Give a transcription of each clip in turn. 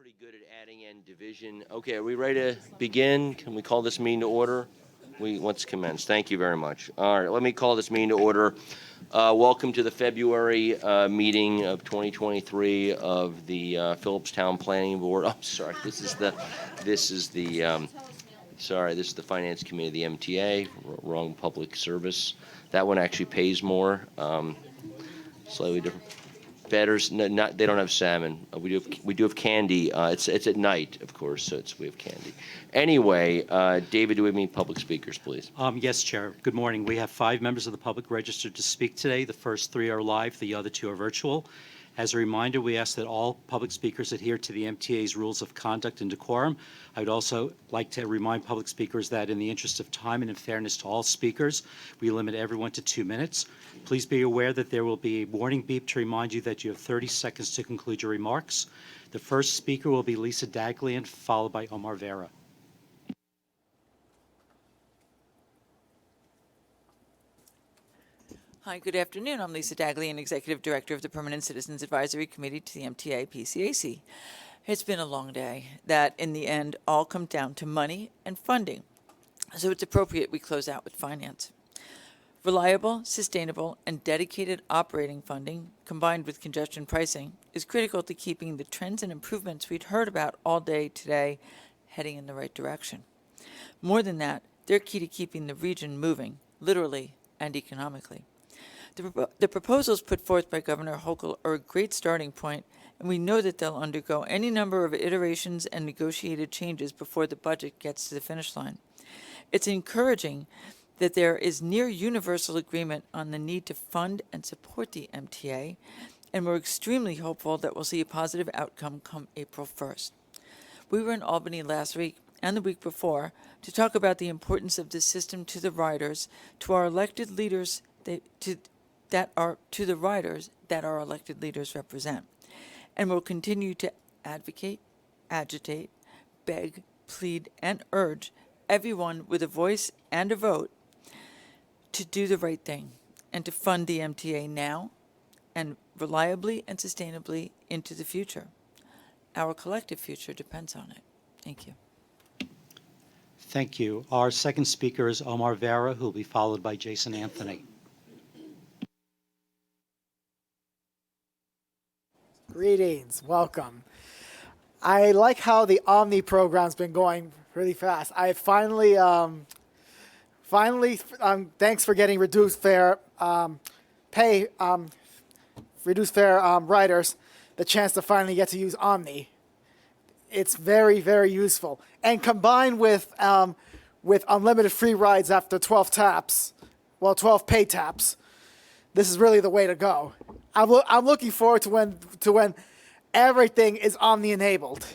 pretty good at adding in division. Okay, are we ready to begin? Can we call this meeting to order? Let's commence. Thank you very much. All right, let me call this meeting to order. Welcome to the February meeting of 2023 of the Phillipstown Planning Board. Oh, sorry, this is the Finance Committee of the MTA. Wrong public service. That one actually pays more. Slightly different. Batters, no, they don't have salmon. We do have candy. It's at night, of course, so we have candy. Anyway, David, do we have any public speakers, please? Yes, Chair. Good morning. We have 5 members of the public registered to speak today. The first 3 are live. The other 2 are virtual. As a reminder, we ask that all public speakers adhere to the MTA's rules of conduct and decorum. I would also like to remind public speakers that in the interest of time and in fairness to all speakers, we limit everyone to 2 minutes. Please be aware that there will be a warning beep to remind you that you have 30 seconds to conclude your remarks. The first speaker will be Lisa Daglian, followed by Omar Vera. Hi, good afternoon. I'm Lisa Daglian, Executive Director of the Permanent Citizens Advisory Committee to the MTA PCAC. It's been a long day that, in the end, all come down to money and funding. So it's appropriate we close out with finance. Reliable, sustainable, and dedicated operating funding, combined with congestion pricing, is critical to keeping the trends and improvements we'd heard about all day today heading in the right direction. More than that, they're key to keeping the region moving, literally and economically. The proposals put forth by Governor Hochul are a great starting point, and we know that they'll undergo any number of iterations and negotiated changes before the budget gets to the finish line. It's encouraging that there is near universal agreement on the need to fund and support the MTA, and we're extremely hopeful that we'll see a positive outcome come April 1st. We were in Albany last week and the week before to talk about the importance of this system to the riders, to our elected leaders, to the riders that our elected leaders represent. And will continue to advocate, agitate, beg, plead, and urge everyone with a voice and a vote to do the right thing and to fund the MTA now and reliably and sustainably into the future. Our collective future depends on it. Thank you. Thank you. Our second speaker is Omar Vera, who will be followed by Jason Anthony. Greetings, welcome. I like how the Omni program's been going really fast. I finally, thanks for getting reduced fare riders the chance to finally get to use Omni. It's very, very useful. And combined with unlimited free rides after 12 taps, 12 pay taps, this is really the way to go. I'm looking forward to when everything is Omni enabled.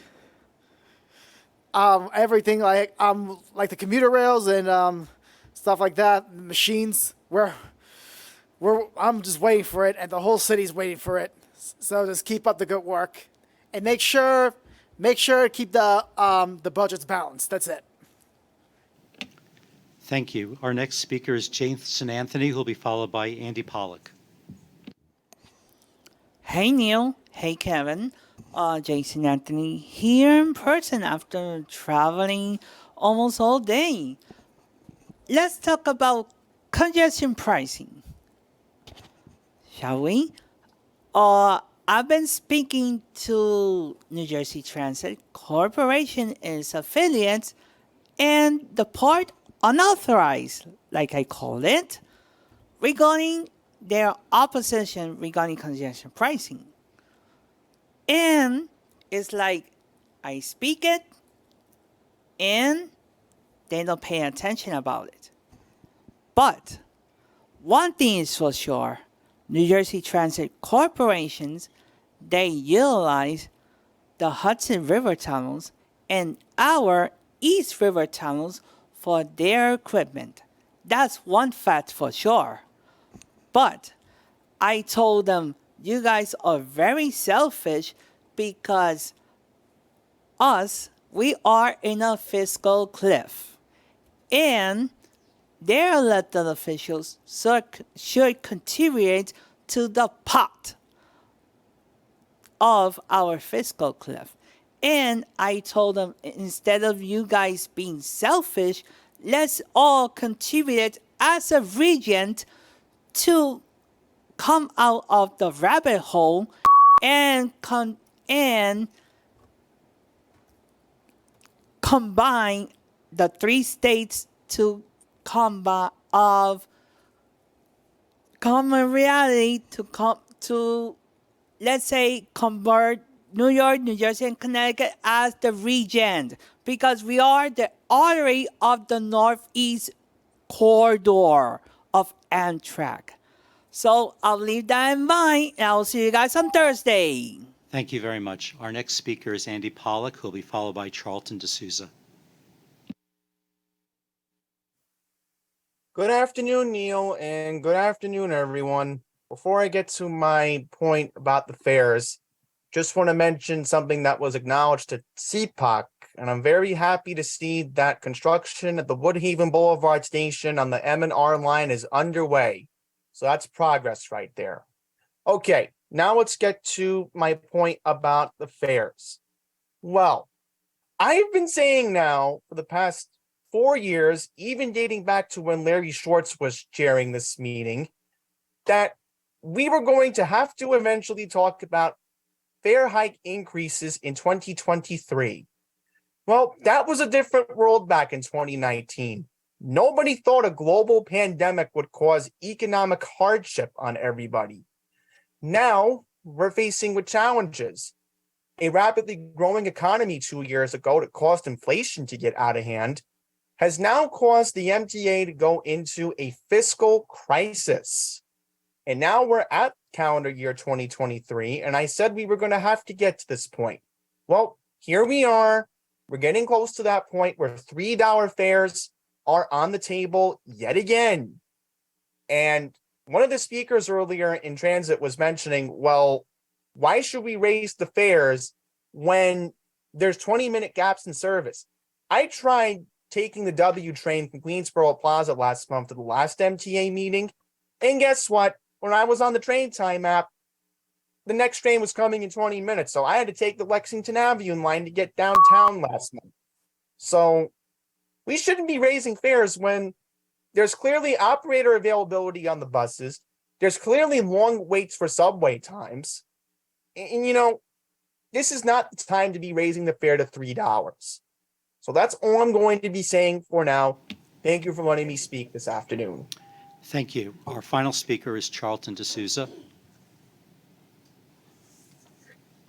Everything like the commuter rails and stuff like that, machines. I'm just waiting for it, and the whole city's waiting for it. So just keep up the good work, and make sure to keep the budgets balanced. That's it. Thank you. Our next speaker is Jason Anthony, who will be followed by Andy Pollack. Hey, Neil. Hey, Kevin. Jason Anthony here in person after traveling almost all day. Let's talk about congestion pricing, shall we? I've been speaking to New Jersey Transit Corporation, its affiliates, and the part unauthorized, like I call it, regarding their opposition regarding congestion pricing. And it's like I speak it and they don't pay attention about it. But one thing is for sure, New Jersey Transit Corporations, they utilize the Hudson River tunnels and our East River tunnels for their equipment. That's one fact for sure. But I told them, you guys are very selfish because we are in a fiscal cliff. And their elected officials should contribute to the pot of our fiscal cliff. And I told them, instead of you guys being selfish, let's all contribute as a region to come out of the rabbit hole and and combine the three states to combat of common reality to let's say convert New York, New Jersey, and Connecticut as the region because we are the artery of the Northeast corridor of Amtrak. So I'll leave that in mind, and I'll see you guys on Thursday. Thank you very much. Our next speaker is Andy Pollack, who will be followed by Charlton D'Souza. Good afternoon, Neil, and good afternoon, everyone. Before I get to my point about the fares, just want to mention something that was acknowledged at CPAC, and I'm very happy to see that construction at the Woodhaven Boulevard station on the M&R line is underway. So that's progress right there. Okay, now let's get to my point about the fares. Well, I've been saying now for the past 4 years, even dating back to when Larry Schwartz was chairing this meeting, that we were going to have to eventually talk about fare hike increases in 2023. Well, that was a different world back in 2019. Nobody thought a global pandemic would cause economic hardship on everybody. Now we're facing with challenges. A rapidly growing economy 2 years ago that caused inflation to get out of hand has now caused the MTA to go into a fiscal crisis. And now we're at calendar year 2023, and I said we were going to have to get to this point. Well, here we are. We're getting close to that point where $3 fares are on the table yet again. And one of the speakers earlier in transit was mentioning, well, why should we raise the fares when there's 20-minute gaps in service? I tried taking the W train from Queensboro Plaza last month to the last MTA meeting, and guess what? When I was on the train time app, the next train was coming in 20 minutes, so I had to take the Lexington Avenue line to get downtown last month. So we shouldn't be raising fares when there's clearly operator availability on the buses. There's clearly long waits for subway times. And you know, this is not the time to be raising the fare to $3. So that's all I'm going to be saying for now. Thank you for letting me speak this afternoon. Thank you. Our final speaker is Charlton D'Souza.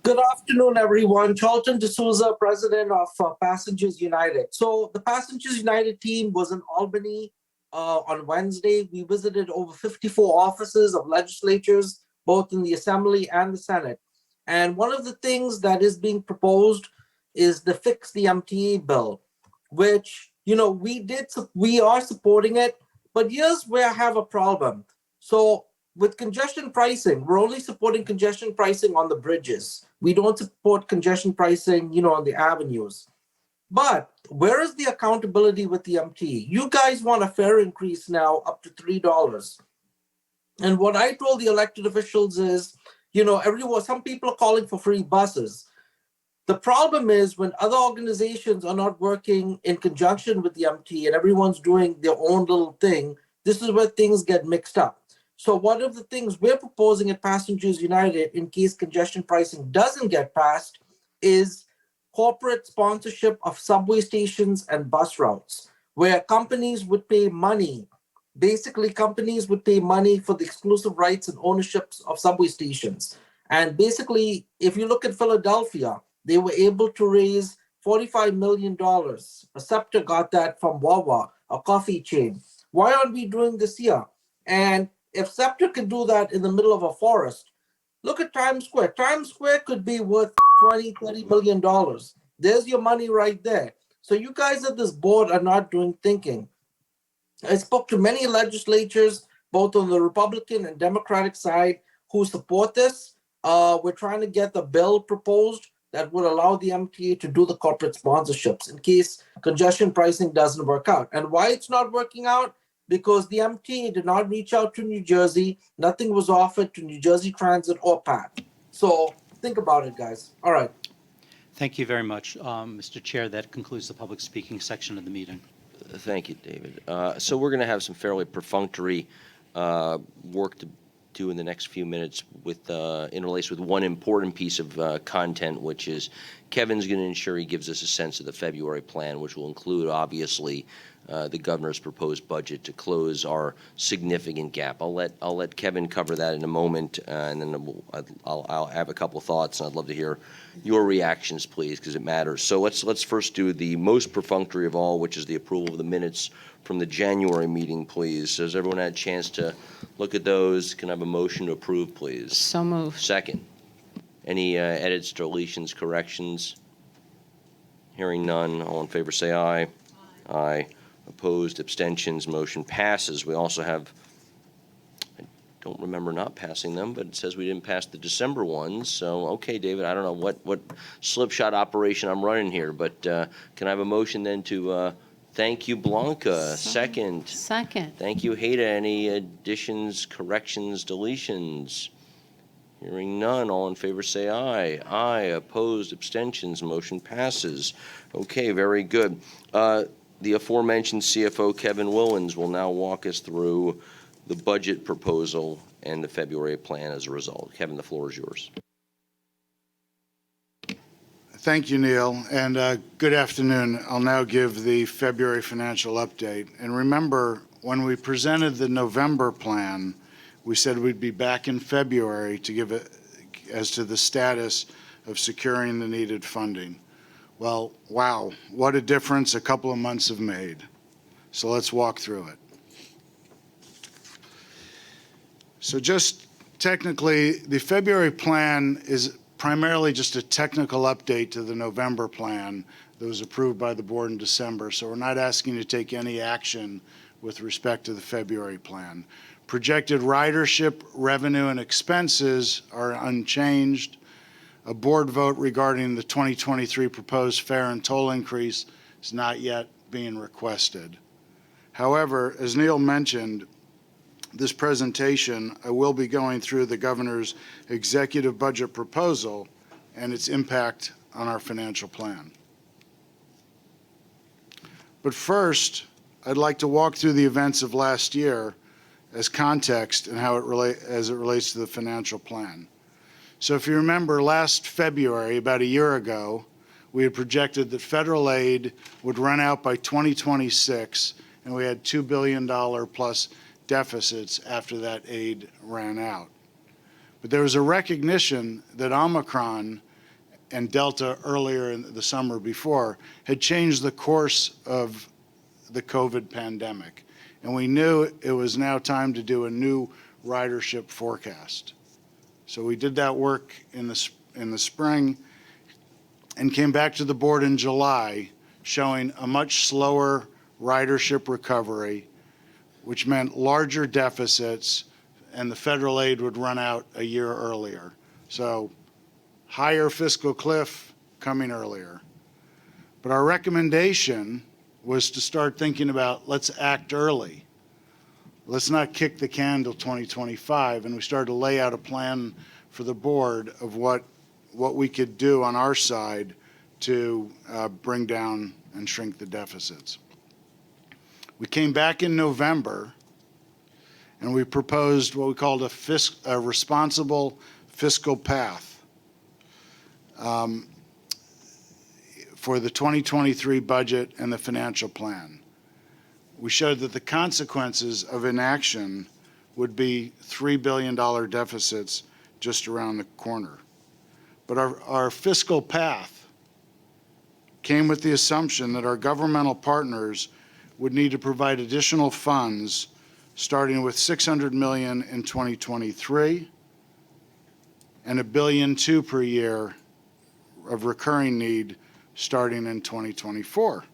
Good afternoon, everyone. Charlton D'Souza, president of Passengers United. So the Passengers United team was in Albany on Wednesday. We visited over 54 offices of legislatures, both in the Assembly and the Senate. And one of the things that is being proposed is the Fix the MTA bill, which, you know, we are supporting it. But here's where I have a problem. So with congestion pricing, we're only supporting congestion pricing on the bridges. We don't support congestion pricing, you know, on the avenues. But where is the accountability with the MTA? You guys want a fare increase now up to $3. And what I told the elected officials is, you know, some people are calling for free buses. The problem is when other organizations are not working in conjunction with the MTA and everyone's doing their own little thing, this is where things get mixed up. So one of the things we're proposing at Passengers United, in case congestion pricing doesn't get passed, is corporate sponsorship of subway stations and bus routes, where companies would pay money. Basically, companies would pay money for the exclusive rights and ownerships of subway stations. And basically, if you look at Philadelphia, they were able to raise $45 million. A Scepter got that from Wawa, a coffee chain. Why aren't we doing this here? And if Scepter could do that in the middle of a forest, look at Times Square. Times Square could be worth $20, $30 million. There's your money right there. So you guys at this board are not doing thinking. I spoke to many legislatures, both on the Republican and Democratic side, who support this. We're trying to get the bill proposed that would allow the MTA to do the corporate sponsorships in case congestion pricing doesn't work out. And why it's not working out? Because the MTA did not reach out to New Jersey. Nothing was offered to New Jersey Transit or PATH. So think about it, guys. All right. Thank you very much. Mr. Chair, that concludes the public speaking section of the meeting. Thank you, David. So we're going to have some fairly perfunctory work to do in the next few minutes with interlaced with one important piece of content, which is Kevin's going to ensure he gives us a sense of the February plan, which will include, obviously, the governor's proposed budget to close our significant gap. I'll let Kevin cover that in a moment, and then I'll have a couple thoughts, and I'd love to hear your reactions, please, because it matters. So let's first do the most perfunctory of all, which is the approval of the minutes from the January meeting, please. So has everyone had a chance to look at those? Can I have a motion to approve, please? So moved. Second. Any edits, deletions, corrections? Hearing none. All in favor say aye. Aye. Opposed, abstentions, motion passes. We also have, I don't remember not passing them, but it says we didn't pass the December ones. So, okay, David, I don't know what slipshot operation I'm running here, but can I have a motion then to thank you, Blanca? Second. Second. Thank you, Hayda. Any additions, corrections, deletions? Hearing none, all in favor say aye. Aye. Opposed, abstentions, motion passes. Okay, very good. The aforementioned CFO, Kevin Willens, will now walk us through the budget proposal and the February plan as a result. Kevin, the floor is yours. Thank you, Neil, and good afternoon. I'll now give the February financial update. And remember, when we presented the November plan, we said we'd be back in February to give it as to the status of securing the needed funding. Well, wow, what a difference a couple of months have made. So let's walk through it. So just technically, the February plan is primarily just a technical update to the November plan that was approved by the board in December. So we're not asking you to take any action with respect to the February plan. Projected ridership, revenue, and expenses are unchanged. A board vote regarding the 2023 proposed fare and toll increase is not yet being requested. However, as Neil mentioned, this presentation, I will be going through the governor's executive budget proposal and its impact on our financial plan. But first, I'd like to walk through the events of last year as context and how it relates to the financial plan. So if you remember last February, about a year ago, we had projected that federal aid would run out by 2026, and we had $2 billion plus deficits after that aid ran out. But there was a recognition that Omicron and Delta earlier in the summer before had changed the course of the COVID pandemic. And we knew it was now time to do a new ridership forecast. So we did that work in the spring and came back to the board in July showing a much slower ridership recovery, which meant larger deficits, and the federal aid would run out a year earlier. So higher fiscal cliff coming earlier. But our recommendation was to start thinking about, let's act early. Let's not kick the can till 2025. And we started to lay out a plan for the board of what we could do on our side to bring down and shrink the deficits. We came back in November and we proposed what we called a responsible fiscal path for the 2023 budget and the financial plan. We showed that the consequences of inaction would be $3 billion deficits just around the corner. But our fiscal path came with the assumption that our governmental partners would need to provide additional funds, starting with $600 million in 2023 and $1.2 billion per year of recurring need starting in 2024.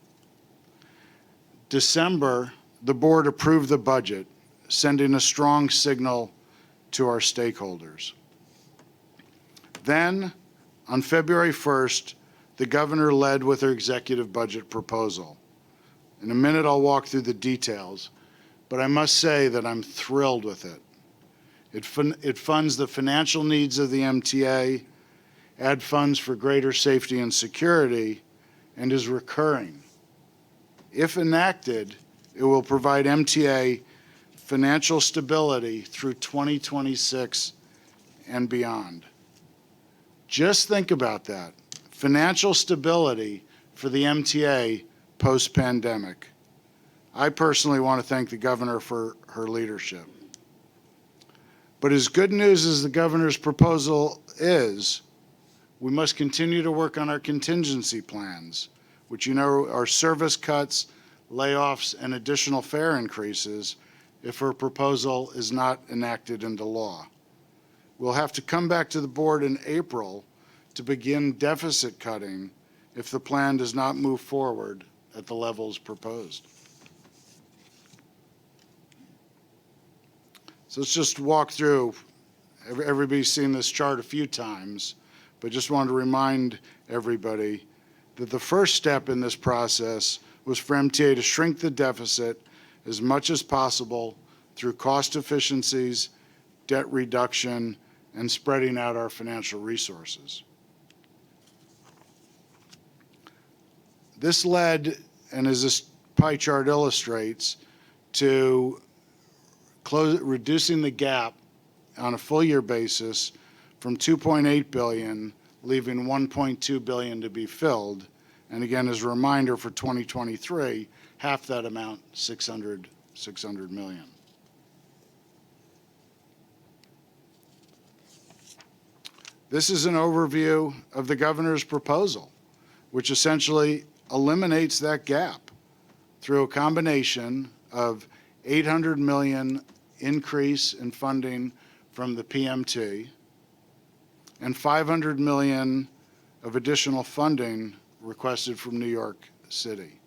December, the board approved the budget, sending a strong signal to our stakeholders. Then, on February 1st, the governor led with her executive budget proposal. In a minute, I'll walk through the details, but I must say that I'm thrilled with it. It funds the financial needs of the MTA, add funds for greater safety and security, and is recurring. If enacted, it will provide MTA financial stability through 2026 and beyond. Just think about that. Financial stability for the MTA post-pandemic. I personally want to thank the governor for her leadership. But as good news as the governor's proposal is, we must continue to work on our contingency plans, which you know are service cuts, layoffs, and additional fare increases if her proposal is not enacted into law. We'll have to come back to the board in April to begin deficit cutting if the plan does not move forward at the levels proposed. So let's just walk through. Everybody's seen this chart a few times, but just wanted to remind everybody that the first step in this process was for MTA to shrink the deficit as much as possible through cost efficiencies, debt reduction, and spreading out our financial resources. This led, and as this pie chart illustrates, to reducing the gap on a full year basis from 2.8 billion, leaving 1.2 billion to be filled. And again, as a reminder for 2023, half that amount, 600 million. This is an overview of the governor's proposal, which essentially eliminates that gap through a combination of 800 million increase in funding from the PMT and 500 million of additional funding requested from New York City.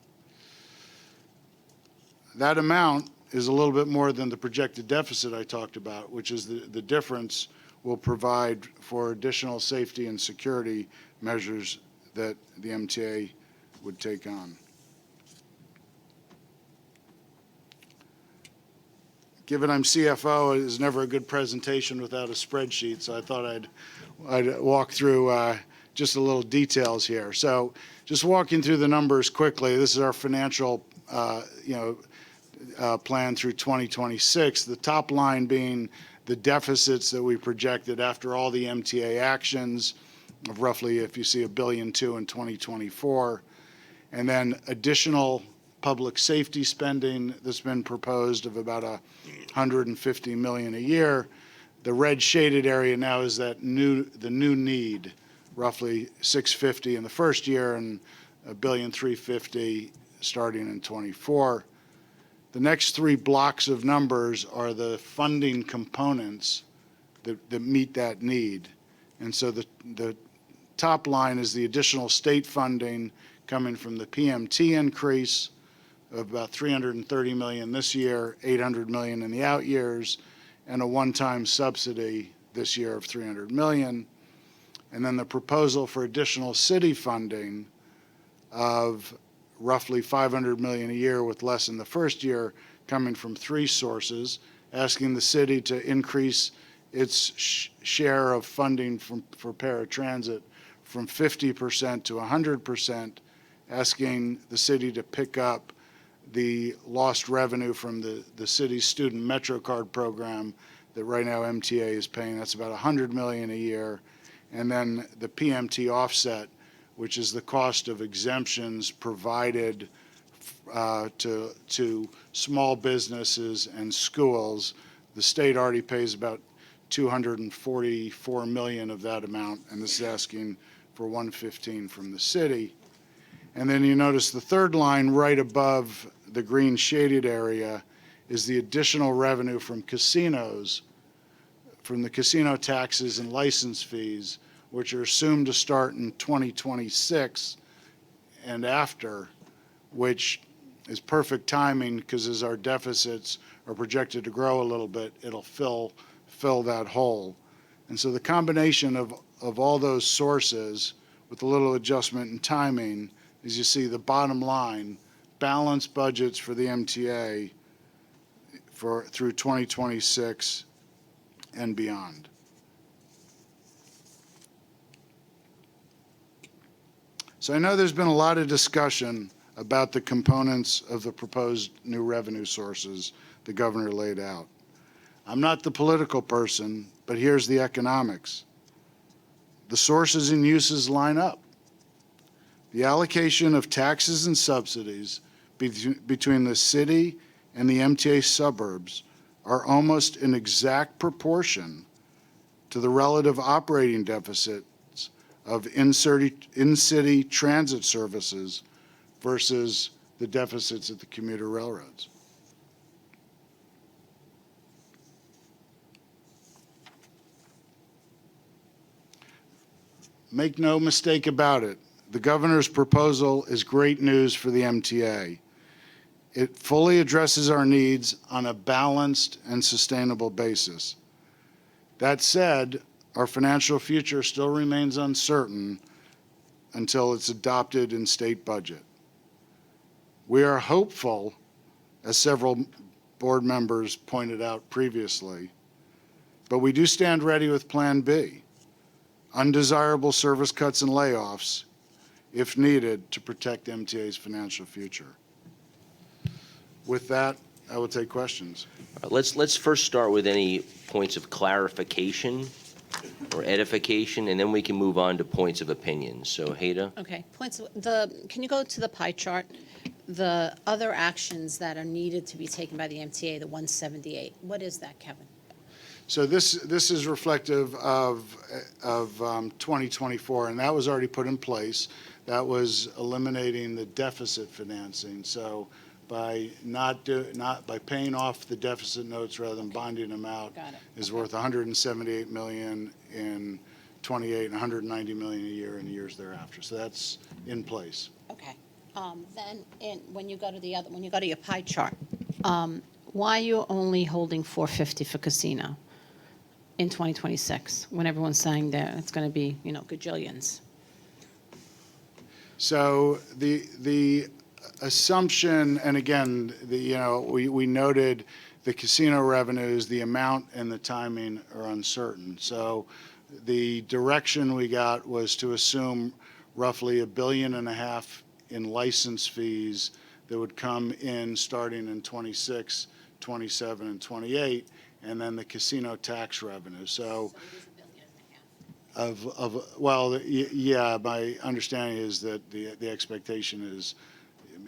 That amount is a little bit more than the projected deficit I talked about, which is the difference will provide for additional safety and security measures that the MTA would take on. Given I'm CFO, it is never a good presentation without a spreadsheet, so I thought I'd walk through just a little details here. So just walking through the numbers quickly, this is our financial plan through 2026. The top line being the deficits that we projected after all the MTA actions of roughly, if you see, $1.2 billion in 2024, and then additional public safety spending that's been proposed of about $150 million a year. The red shaded area now is the new need, roughly $650 million in the first year and $1.35 billion starting in 24. The next three blocks of numbers are the funding components that meet that need. And so the top line is the additional state funding coming from the PMT increase of about $330 million this year, $800 million in the out years, and a one-time subsidy this year of $300 million. And then the proposal for additional city funding of roughly $500 million a year, with less in the first year, coming from three sources, asking the city to increase its share of funding for paratransit from 50% to 100%, asking the city to pick up the lost revenue from the city's student MetroCard program that right now MTA is paying. That's about $100 million a year. And then the PMT offset, which is the cost of exemptions provided to small businesses and schools. The state already pays about $244 million of that amount, and this is asking for $115 from the city. And then you notice the third line right above the green shaded area is the additional revenue from casinos, from the casino taxes and license fees, which are assumed to start in 2026 and after, which is perfect timing because as our deficits are projected to grow a little bit, it'll fill that hole. And so the combination of all those sources with a little adjustment in timing, as you see the bottom line, balanced budgets for the MTA through 2026 and beyond. So I know there's been a lot of discussion about the components of the proposed new revenue sources the governor laid out. I'm not the political person, but here's the economics. The sources and uses line up. The allocation of taxes and subsidies between the city and the MTA suburbs are almost in exact proportion to the relative operating deficits of in-city transit services versus the deficits at the commuter railroads. Make no mistake about it, the governor's proposal is great news for the MTA. It fully addresses our needs on a balanced and sustainable basis. That said, our financial future still remains uncertain until it's adopted in state budget. We are hopeful, as several board members pointed out previously, but we do stand ready with Plan B, undesirable service cuts and layoffs, if needed, to protect MTA's financial future. With that, I will take questions. Let's first start with any points of clarification or edification, and then we can move on to points of opinion. So, Hada? Okay, can you go to the pie chart? The other actions that are needed to be taken by the MTA, the 178, what is that, Kevin? So this is reflective of 2024, and that was already put in place. That was eliminating the deficit financing. So by by paying off the deficit notes rather than bonding them out is worth 178 million in 28 and 190 million a year in the years thereafter. So that's in place. Okay. Then when you go to your pie chart, why are you only holding 450 for casino in 2026 when everyone's saying that it's going to be, gajillions? So the assumption, and again, we noted the casino revenues, the amount and the timing are uncertain. So the direction we got was to assume roughly $1.5 billion in license fees that would come in starting in 26, 27, and 28, and then the casino tax revenue. So my understanding is that the expectation is,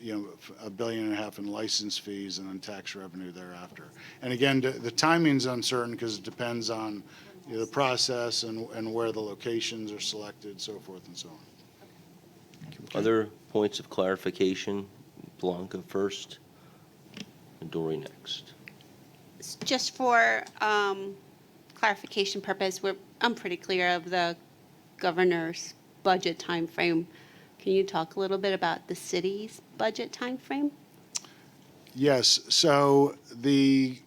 $1.5 billion in license fees and then tax revenue thereafter. And again, the timing's uncertain because it depends on the process and where the locations are selected, so forth and so on. Other points of clarification? Blanca first, and Dory next. Just for clarification purpose, I'm pretty clear of the governor's budget timeframe. Can you talk a little bit about the city's budget timeframe? Yes. So the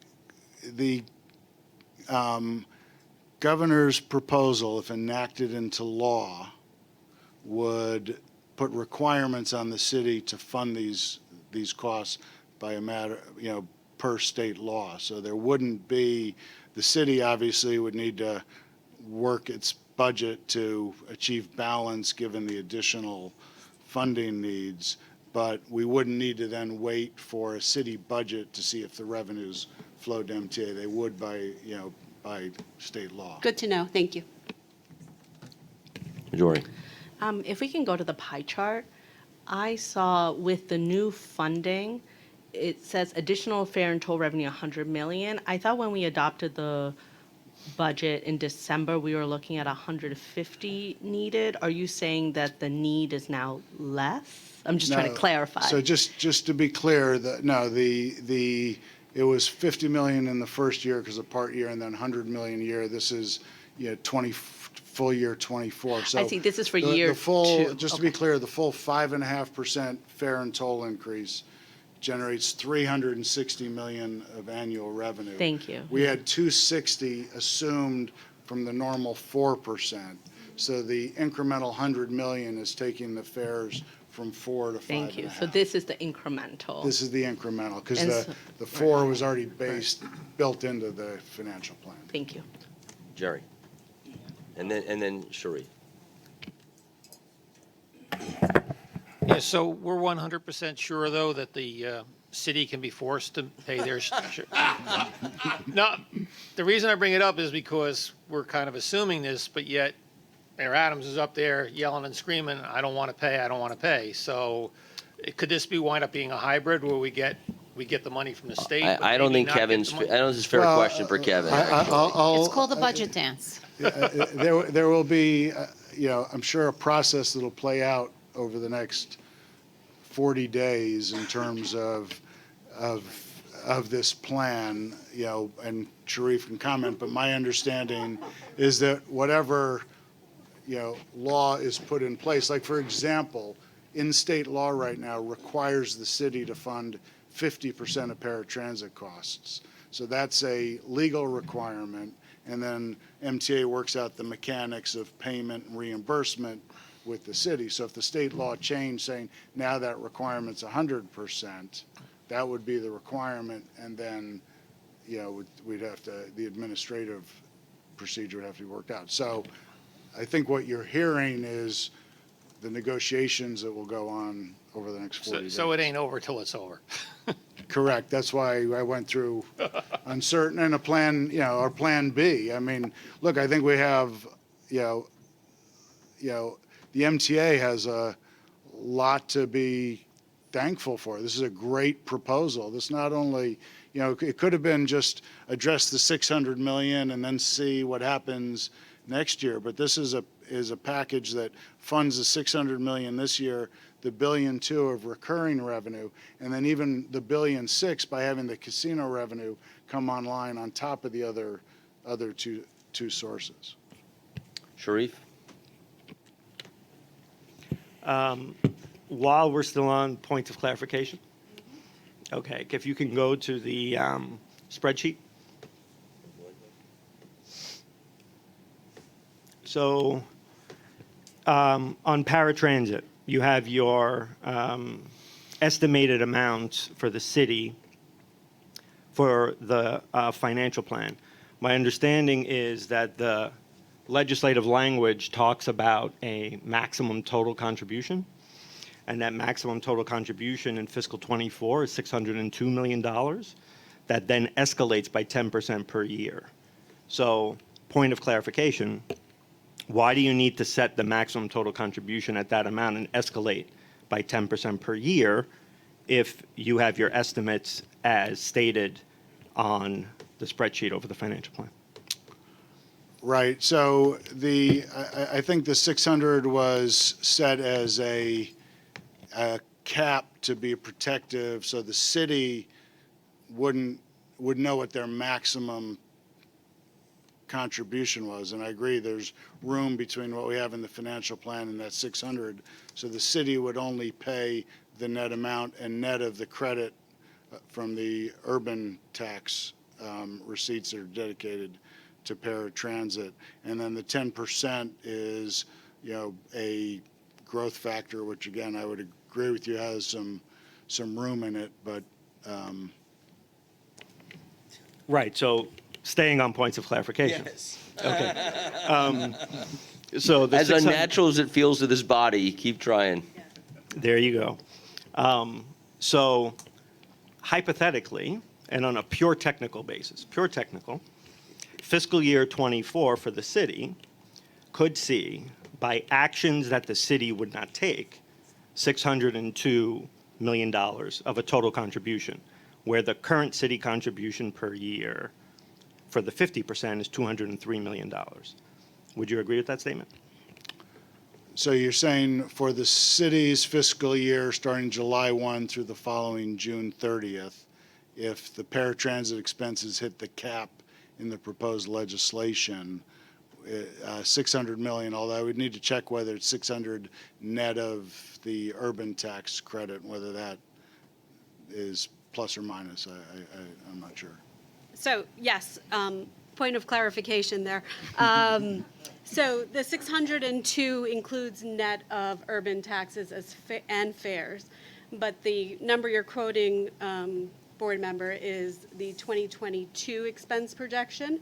governor's proposal, if enacted into law, would put requirements on the city to fund these costs by a matter, per state law. So there wouldn't be, the city obviously would need to work its budget to achieve balance given the additional funding needs, but we wouldn't need to then wait for a city budget to see if the revenues flowed to MTA. They would by state law. Good to know. Thank you. Dory? If we can go to the pie chart, I saw with the new funding, it says additional fare and toll revenue 100 million. I thought when we adopted the budget in December, we were looking at 150 needed. Are you saying that the need is now less? I'm just trying to clarify. So just to be clear, it was 50 million in the first year because of part year, and then 100 million a year. This is 20 full year 24. So I see. This is for year two. Just to be clear, the full 5.5% fare and toll increase generates 360 million of annual revenue. Thank you. We had 260 assumed from the normal 4%. So the incremental 100 million is taking the fares from 4 to 5.5. Thank you. So this is the incremental. This is the incremental because And the 4 was already built into the financial plan. Thank you. Jerry? And then Sheree. Yeah, so we're 100% sure, though, that the city can be forced to pay their No, the reason I bring it up is because we're kind of assuming this, but yet Mayor Adams is up there yelling and screaming, I don't want to pay, I don't want to pay. So could this be wind up being a hybrid where we get the money from the state? but I don't maybe think not get Kevin's, the I money? don't think it's a fair Well, question for Kevin. It's called the budget dance. There will be, I'm sure a process that'll play out over the next 40 days in terms of this plan, and Sharif can comment, but my understanding is that whatever, law is put in place, like for example, in-state law right now requires the city to fund 50% of paratransit costs. So that's a legal requirement, and then MTA works out the mechanics of payment and reimbursement with the city. So if the state law changed saying now that requirement's 100%, that would be the requirement, and then, we'd have to, the administrative procedure would have to be worked out. So I think what you're hearing is the negotiations that will go on over the next 40 days. So it ain't over till it's over. Correct. That's why I went through uncertain and a plan, our plan B. I mean, look, I think we have, the MTA has a lot to be thankful for. This is a great proposal. This not only, it could have been just address the 600 million and then see what happens next year, but this is a package that funds the 600 million this year, the $1.2 billion of recurring revenue, and then even the $1.6 billion by having the casino revenue come online on top of the other two sources. Sharif? While we're still on points of clarification, okay, if you can go to the spreadsheet. So on paratransit, you have your estimated amount for the city for the financial plan. My understanding is that the legislative language talks about a maximum total contribution, and that maximum total contribution in fiscal '24 is $602 million. That then escalates by 10% per year. So, point of clarification, why do you need to set the maximum total contribution at that amount and escalate by 10% per year if you have your estimates as stated on the spreadsheet over the financial plan? Right. So I think the 600 was set as a cap to be protective, so the city would know what their maximum contribution was. And I agree, there's room between what we have in the financial plan and that 600. So the city would only pay the net amount and net of the credit from the urban tax receipts that are dedicated to paratransit. And then the 10% is, a growth factor, which again, I would agree with you, has some room in it, but. Right. So staying on points of clarification. Yes. Okay. So the As 600 unnatural as it feels to this body, keep trying. There you go. So hypothetically, and on a pure technical basis, fiscal year '24 for the city could see, by actions that the city would not take, $602 million of a total contribution, where the current city contribution per year for the 50% is $203 million. Would you agree with that statement? So you're saying for the city's fiscal year starting July 1 through the following June 30th, if the paratransit expenses hit the cap in the proposed legislation, 600 million, although I would need to check whether it's 600 net of the urban tax credit, whether that is plus or minus. I'm not sure. So yes, point of clarification there. So the 602 includes net of urban taxes and fares, but the number you're quoting, board member, is the 2022 expense projection.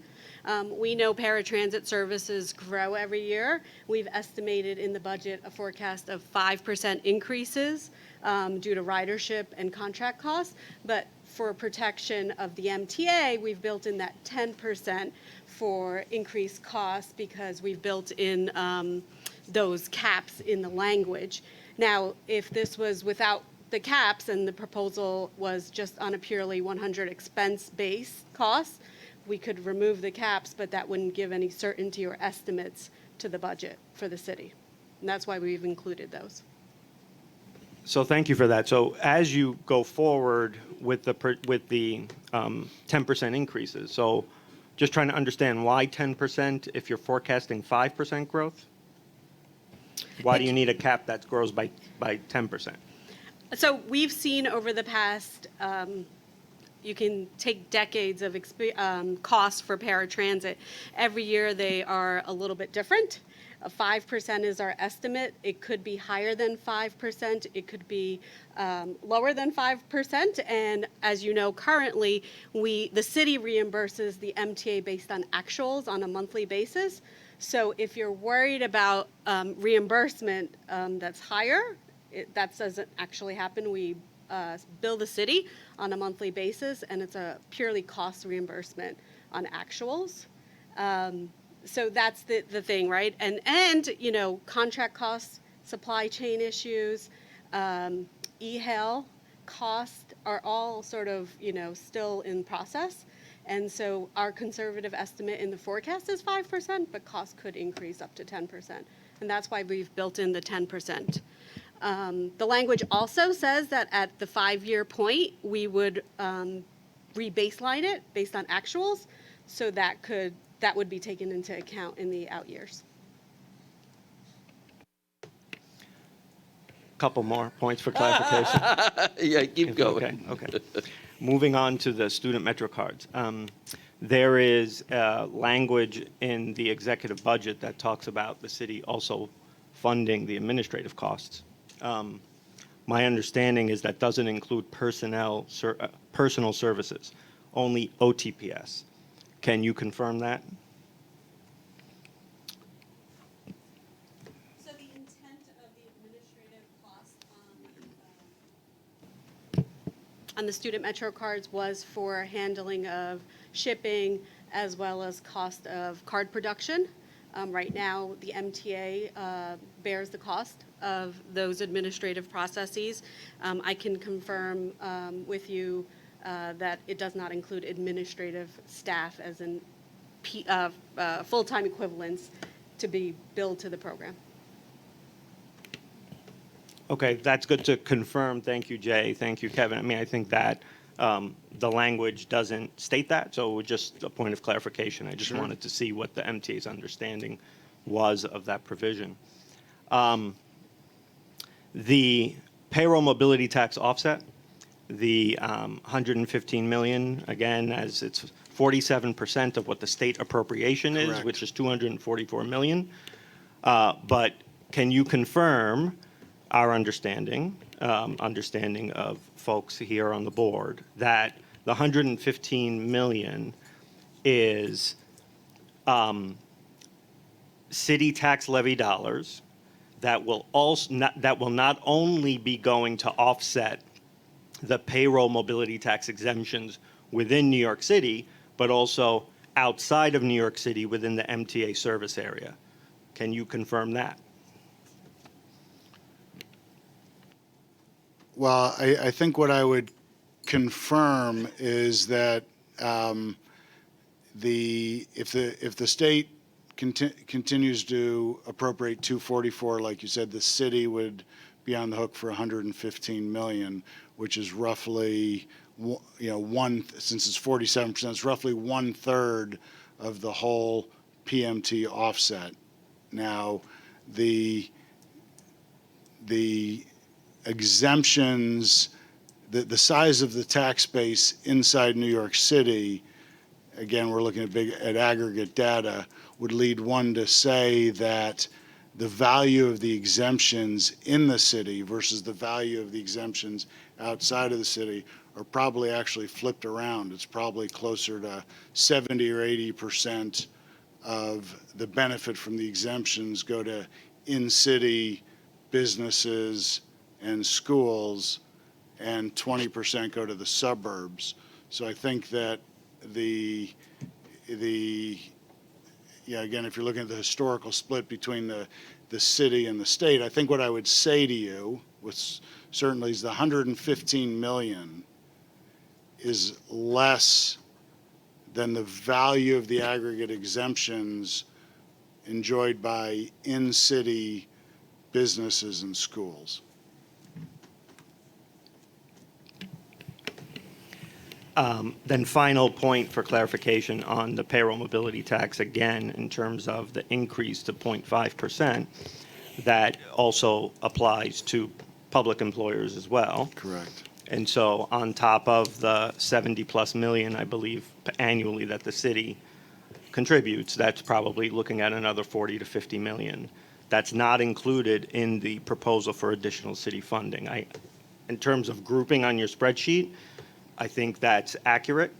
We know paratransit services grow every year. We've estimated in the budget a forecast of 5% increases due to ridership and contract costs. But for protection of the MTA, we've built in that 10% for increased costs because we've built in those caps in the language. Now, if this was without the caps and the proposal was just on a purely 100 expense-based cost, we could remove the caps, but that wouldn't give any certainty or estimates to the budget for the city. And that's why we've included those. So thank you for that. So as you go forward with the 10% increases, so just trying to understand why 10% if you're forecasting 5% growth? Why do you need a cap that grows by 10%? So we've seen over the past, you can take decades of costs for paratransit. Every year they are a little bit different. 5% is our estimate. It could be higher than 5%. It could be lower than 5%. And as you know, currently, the city reimburses the MTA based on actuals on a monthly basis. So if you're worried about reimbursement that's higher, that doesn't actually happen. We bill the city on a monthly basis, and it's a purely cost reimbursement on actuals. So that's the thing, right? And you know, contract costs, supply chain issues, e-hail costs are all sort of, you know, still in process. And so our conservative estimate in the forecast is 5%, but costs could increase up to 10%. And that's why we've built in the 10%. The language also says that at the 5-year point, we would re-baseline it based on actuals, so that would be taken into account in the out years. Couple more points for clarification. Yeah, keep going. Okay. Moving on to the student Metro cards. There is language in the executive budget that talks about the city also funding the administrative costs. My understanding is that doesn't include personal services, only OTPS. Can you confirm that? So the intent of the administrative cost on the student Metro cards was for handling of shipping as well as cost of card production. Right now, the MTA bears the cost of those administrative processes. I can confirm with you that it does not include administrative staff as in full-time equivalents to be billed to the program. Okay, that's good to confirm. Thank you, Jay. Thank you, Kevin. I mean, I think that the language doesn't state that, so just a point of clarification. I just wanted to see what the MTA's understanding was of that provision. The payroll mobility tax offset, the 115 million, again, as it's 47% of what the state appropriation is, Correct. which is 244 million. But can you confirm our understanding of folks here on the board, that the 115 million is city tax levy dollars that will not only be going to offset the payroll mobility tax exemptions within New York City, but also outside of New York City within the MTA service area? Can you confirm that? Well, I think what I would confirm is that if the state continues to appropriate 244, like you said, the city would be on the hook for 115 million, which is roughly, since it's 47%, it's roughly 1/3 of the whole PMT offset. Now, the exemptions, the size of the tax base inside New York City, again, we're looking at aggregate data, would lead one to say that the value of the exemptions in the city versus the value of the exemptions outside of the city are probably actually flipped around. It's probably closer to 70 or 80% of the benefit from the exemptions go to in-city businesses and schools, and 20% go to the suburbs. So I think that the again, if you're looking at the historical split between the city and the state, I think what I would say to you, which certainly is the 115 million is less than the value of the aggregate exemptions enjoyed by in-city businesses and schools. Then final point for clarification on the payroll mobility tax, again, in terms of the increase to 0.5%, that also applies to public employers as well. Correct. And so on top of the 70-plus million, I believe, annually that the city contributes, that's probably looking at another 40 to 50 million. That's not included in the proposal for additional city funding. In terms of grouping on your spreadsheet, I think that's accurate,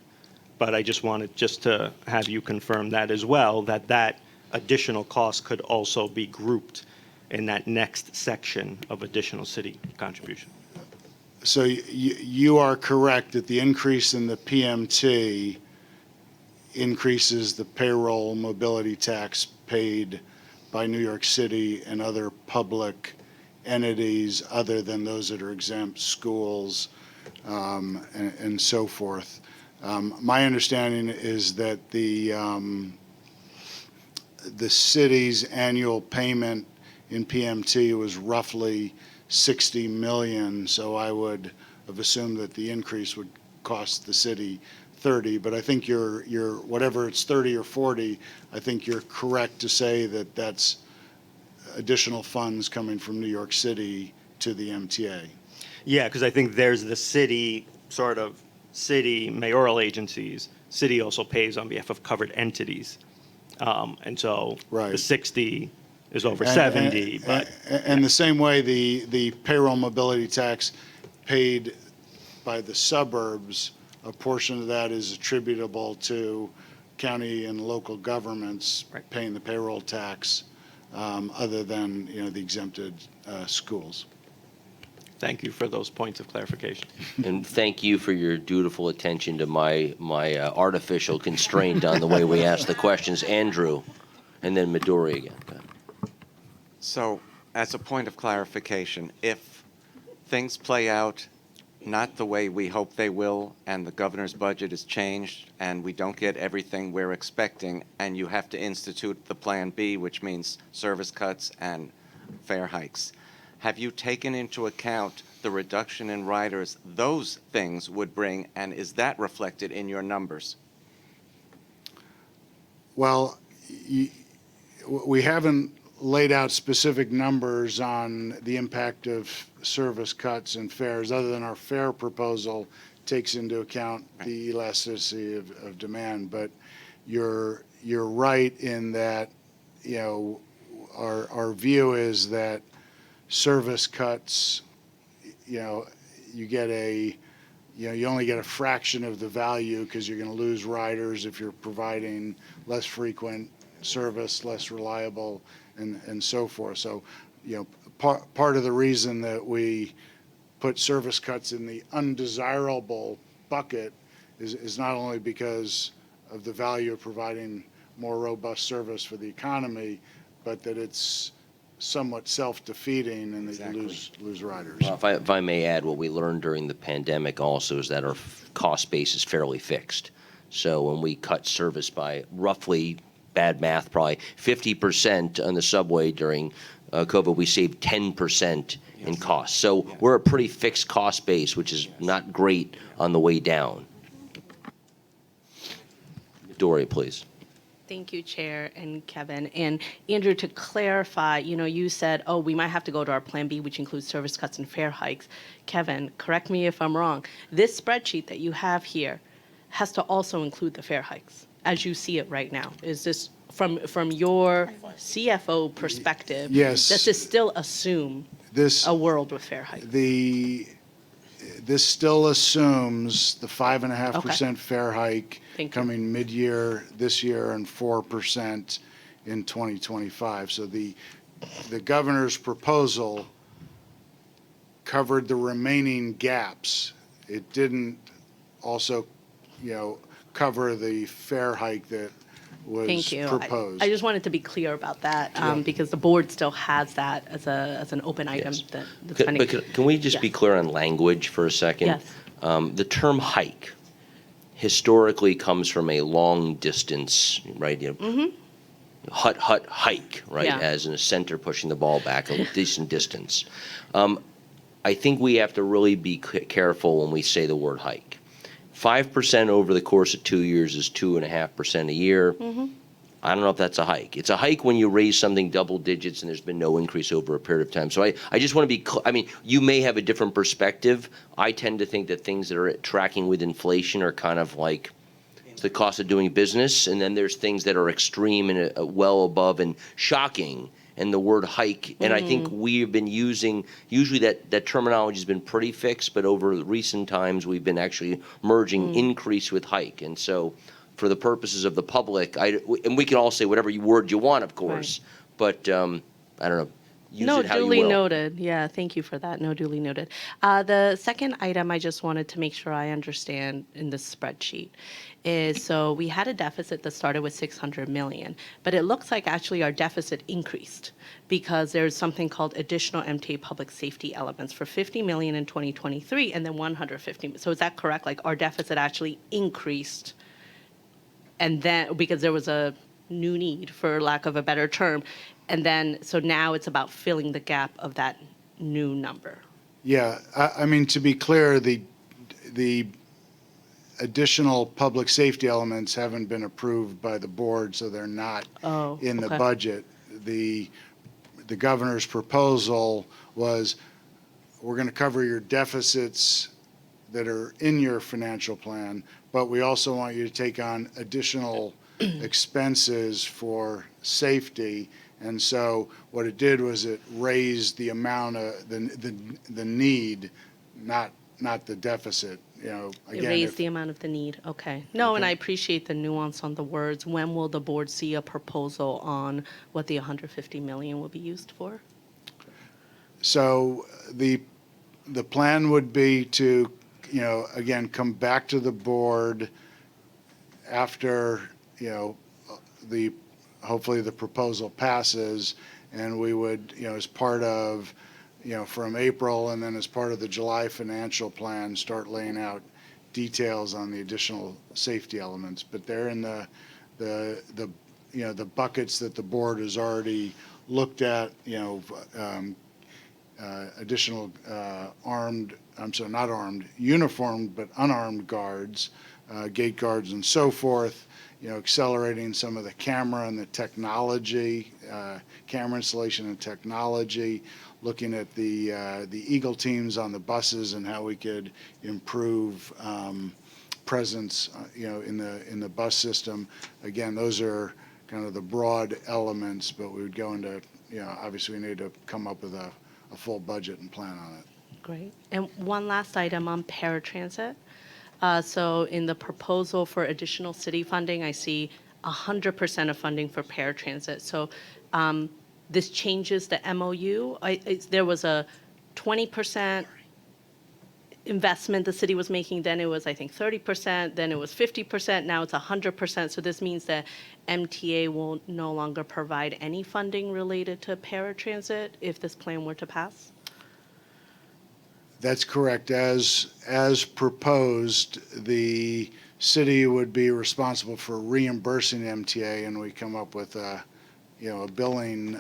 but I just wanted to have you confirm that as well, that additional cost could also be grouped in that next section of additional city contribution. So you are correct that the increase in the PMT increases the payroll mobility tax paid by New York City and other public entities other than those that are exempt, schools, and so forth. My understanding is that the city's annual payment in PMT was roughly 60 million, so I would have assumed that the increase would cost the city 30, but I think you're whatever it's 30 or 40, I think you're correct to say that that's additional funds coming from New York City to the MTA. Yeah, because I think there's the city mayoral agencies. City also pays on behalf of covered entities. And so Right. the 60 is over 70, but. And the same way, the payroll mobility tax paid by the suburbs, a portion of that is attributable to county and local governments paying the payroll tax, other than, the exempted schools. Thank you for those points of clarification. And thank you for your dutiful attention to my artificial constraint on the way we ask the questions. Andrew, and then Midori again. So, as a point of clarification, if things play out not the way we hope they will, and the governor's budget is changed, and we don't get everything we're expecting, and you have to institute the Plan B, which means service cuts and fare hikes, have you taken into account the reduction in riders those things would bring, and is that reflected in your numbers? Well, we haven't laid out specific numbers on the impact of service cuts and fares, other than our fare proposal takes into account the elasticity of demand. But you're right in that, our view is that service cuts, you only get a fraction of the value because you're going to lose riders if you're providing less frequent service, less reliable, and so forth. So, part of the reason that we put service cuts in the undesirable bucket is not only because of the value of providing more robust service for the economy, but that it's somewhat self-defeating and that you lose riders. Well, if I may add, what we learned during the pandemic also is that our cost base is fairly fixed. So when we cut service by roughly, bad math, probably 50% on the subway during COVID, we saved 10% in costs. So we're a pretty fixed cost base, which is not great on the way down. Doria, please. Thank you, Chair and Kevin. And Andrew, to clarify, you said, we might have to go to our Plan B, which includes service cuts and fare hikes. Kevin, correct me if I'm wrong. This spreadsheet that you have here has to also include the fare hikes, as you see it right now. Is this from your CFO perspective, Yes. does this still assume This, a world with fare hike? this still assumes the 5.5% fare hike Thank you. coming mid-year this year and 4% in 2025. So the governor's proposal covered the remaining gaps. It didn't also, cover the fare hike that was Thank you. proposed. I just wanted to be clear about that, Yeah. because the board still has that as an open item Yes. that's pending. But can we just be Yes. clear on language for a second? Yes. The term hike historically comes from a long distance, right? Hut, hike, right? Yeah. As in a center pushing the ball back a decent distance. I think we have to really be careful when we say the word hike. 5% over the course of 2 years is 2.5% a year. I don't know if that's a hike. It's a hike when you raise something double digits and there's been no increase over a period of time. So I just want to be, I mean, you may have a different perspective. I tend to think that things that are tracking with inflation are kind of like the cost of doing business. And then there's things that are extreme and well above and shocking. And the word hike, and I think we've been using, usually that terminology has been pretty fixed, but over recent times, we've been actually merging increase with hike. And so for the purposes of the public, and we can all say whatever word you want, of course, but I don't know, use No, it how you duly will. noted. Yeah, thank you for that. No, duly noted. The second item I just wanted to make sure I understand in the spreadsheet is, so we had a deficit that started with 600 million, but it looks like actually our deficit increased because there's something called additional MTA public safety elements for 50 million in 2023 and then 150. So is that correct? Like our deficit actually increased, and then because there was a new need, for lack of a better term, and then so now it's about filling the gap of that new number. Yeah, I mean, to be clear, the additional public safety elements haven't been approved by the board, so they're not in the okay. budget. The governor's proposal was, we're going to cover your deficits that are in your financial plan, but we also want you to take on additional expenses for safety. And so what it did was it raised the amount of the need, not the deficit. It Again, raised the amount of the need. Okay. No, and Okay. I appreciate the nuance on the words. When will the board see a proposal on what the 150 million will be used for? So the plan would be to, again, come back to the board after, hopefully the proposal passes, and we would, as part of, from April and then as part of the July financial plan, start laying out details on the additional safety elements. But they're in the buckets that the board has already looked at, additional not armed, uniformed but unarmed guards, gate guards and so forth, accelerating some of the camera and the technology, camera installation and technology, looking at the Eagle teams on the buses and how we could improve presence, in the bus system. Again, those are kind of the broad elements, but we would go into, obviously we need to come up with a full budget and plan on it. Great. And one last item on paratransit. So in the proposal for additional city funding, I see 100% of funding for paratransit. So this changes the MOU. There was a 20% investment the city was making. Then it was, I think, 30%. Then it was 50%. Now it's 100%. So this means that MTA will no longer provide any funding related to paratransit if this plan were to pass? That's correct. As proposed, the city would be responsible for reimbursing MTA, and we come up with a billing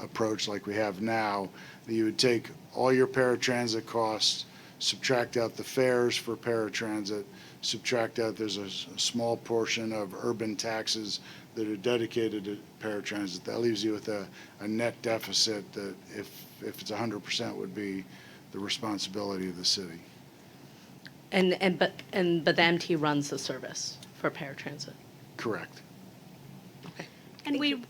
approach like we have now. You would take all your paratransit costs, subtract out the fares for paratransit, subtract out, there's a small portion of urban taxes that are dedicated to paratransit. That leaves you with a net deficit that, if it's 100%, would be the responsibility of the city. But the MT runs the service for paratransit. Correct. And we,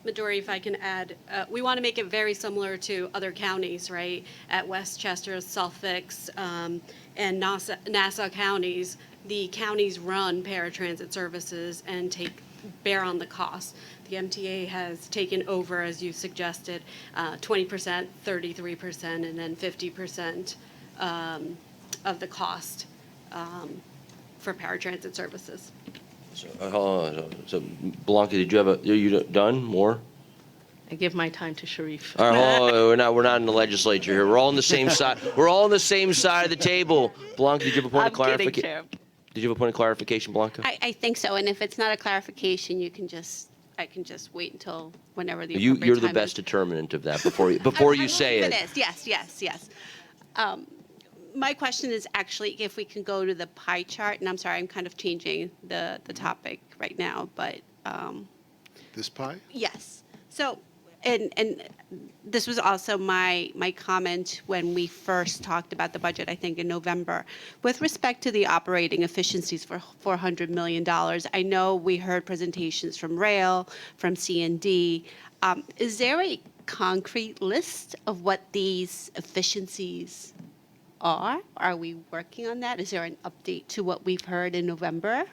Midori, if I can add, we want to make it very similar to other counties, right? At Westchester, Suffolk, and Nassau counties, the counties run paratransit services and bear on the cost. The MTA has taken over, as you suggested, 20%, 33%, and then 50% of the cost for paratransit services. So Blanca, did you have are you done? More? I give my time to Sharif. All right, hold on, we're not in the legislature here. We're all on the same side. We're all on the same side of the table. Blanca, did you have a point of I'm kidding, clarification? Chair. Did you have a point of clarification, Blanca? I think so, and if it's not a clarification, I can just wait until whenever the You're appropriate the time best is. determinant of that before you I'm say hoping it. for this. Yes. My question is actually if we can go to the pie chart, and I'm sorry, I'm kind of changing the topic right now, but This pie? yes. So, and this was also my comment when we first talked about the budget, I think in November. With respect to the operating efficiencies for $400 million, I know we heard presentations from Rail, from C&D. Is there a concrete list of what these efficiencies are? Are we working on that? Is there an update to what we've heard in November?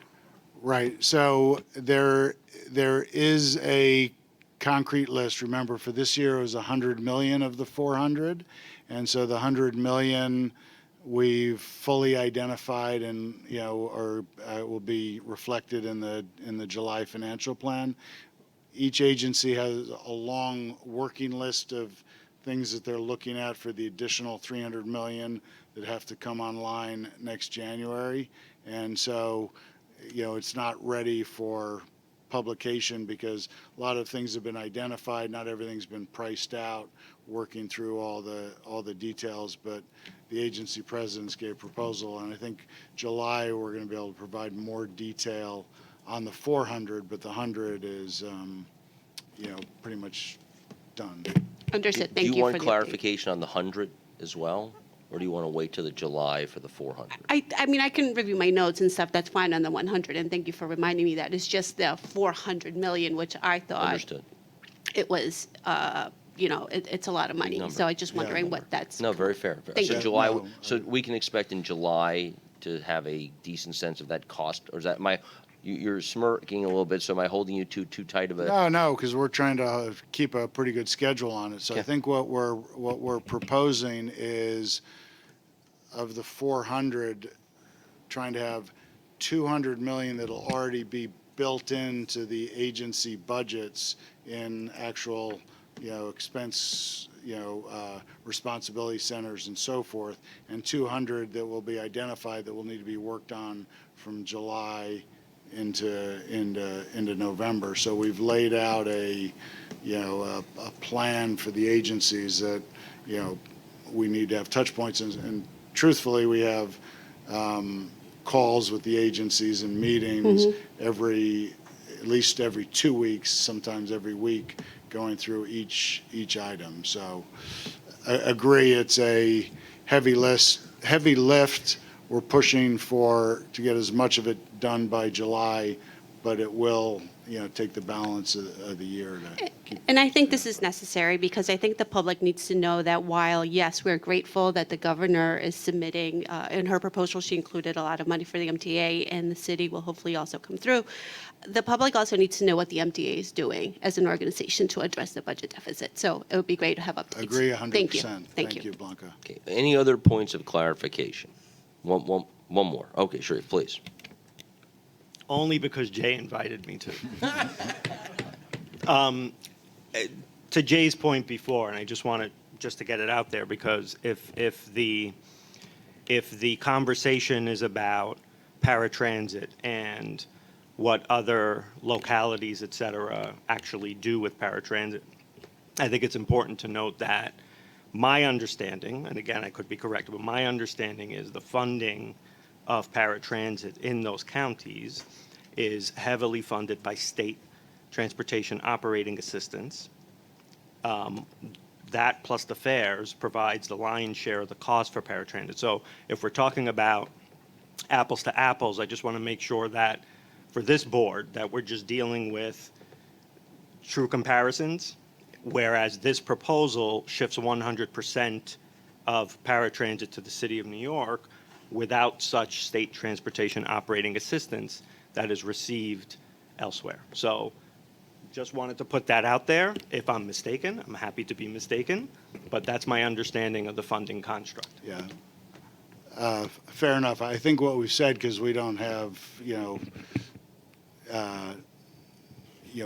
Right. So there is a concrete list. Remember, for this year, it was 100 million of the 400. And so the 100 million we've fully identified and, or will be reflected in the July financial plan. Each agency has a long working list of things that they're looking at for the additional 300 million that have to come online next January. And so, it's not ready for publication because a lot of things have been identified, not everything's been priced out, working through all the details, but the agency presidents gave a proposal, and I think July we're going to be able to provide more detail on the 400, but the 100 is, pretty much done. Understood. Do Thank you you want for the update. clarification on the 100 as well? Or do you want to wait till the July for the 400? I mean, I can review my notes and stuff. That's fine on the 100, and thank you for reminding me that. It's just the 400 million, which I thought Understood. it was, it's a lot of money. number. So I just wondering what that's. No, very fair. Thank So you. July, No. so we can expect in July to have a decent sense of that cost, or is that you're smirking a little bit, so am I holding you too tight of a? No, because we're trying to keep a pretty good schedule on it. So I Okay. think what we're proposing is, of the 400, trying to have 200 million that'll already be built into the agency budgets in actual, expense, responsibility centers and so forth, and 200 that will be identified that will need to be worked on from July into November. So we've laid out a plan for the agencies that, we need to have touch points, and truthfully, we have calls with the agencies and meetings at least every 2 weeks, sometimes every week, going through each item. So I agree, it's a heavy lift. We're pushing to get as much of it done by July, but it will, take the balance of the year to keep. And I think this is necessary because I think the public needs to know that while, yes, we're grateful that the governor is submitting, in her proposal, she included a lot of money for the MTA, and the city will hopefully also come through. The public also needs to know what the MTA is doing as an organization to address the budget deficit. So it would be great to have updates. Agree 100%. Thank you. Thank you, Blanca. Okay. Any other points of clarification? One more. Okay, sure, please. Only because Jay invited me to. To Jay's point before, and I just wanted to get it out there, because if the conversation is about paratransit and what other localities, et cetera, actually do with paratransit, I think it's important to note that my understanding, and again, I could be corrected, but my understanding is the funding of paratransit in those counties is heavily funded by state transportation operating assistance. That plus the fares provides the lion's share of the cost for paratransit. So if we're talking about apples to apples, I just want to make sure that for this board, that we're just dealing with true comparisons, whereas this proposal shifts 100% of paratransit to the city of New York without such state transportation operating assistance that is received elsewhere. So just wanted to put that out there. If I'm mistaken, I'm happy to be mistaken, but that's my understanding of the funding construct. Yeah. Fair enough. I think what we've said, because we don't have,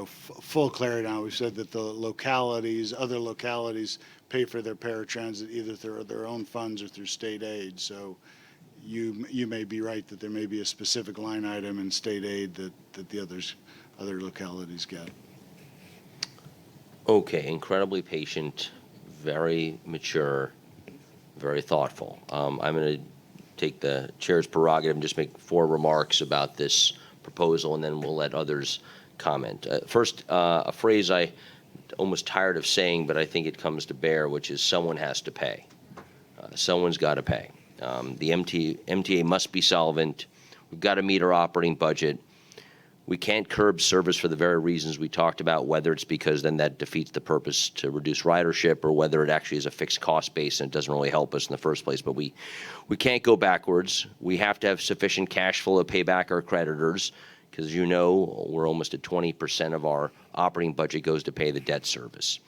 full clarity now, we've said that the localities, other localities pay for their paratransit either through their own funds or through state aid. So you may be right that there may be a specific line item in state aid that the other localities get. Okay, incredibly patient, very mature, very thoughtful. I'm going to take the chair's prerogative and just make 4 remarks about this proposal, and then we'll let others comment. First, a phrase I almost tired of saying, but I think it comes to bear, which is someone has to pay. Someone's got to pay. The MTA must be solvent. We've got to meet our operating budget. We can't curb service for the very reasons we talked about, whether it's because then that defeats the purpose to reduce ridership or whether it actually is a fixed cost base and it doesn't really help us in the first place. But we can't go backwards. We have to have sufficient cash flow to pay back our creditors because, we're almost at 20% of our operating budget goes to pay the debt service.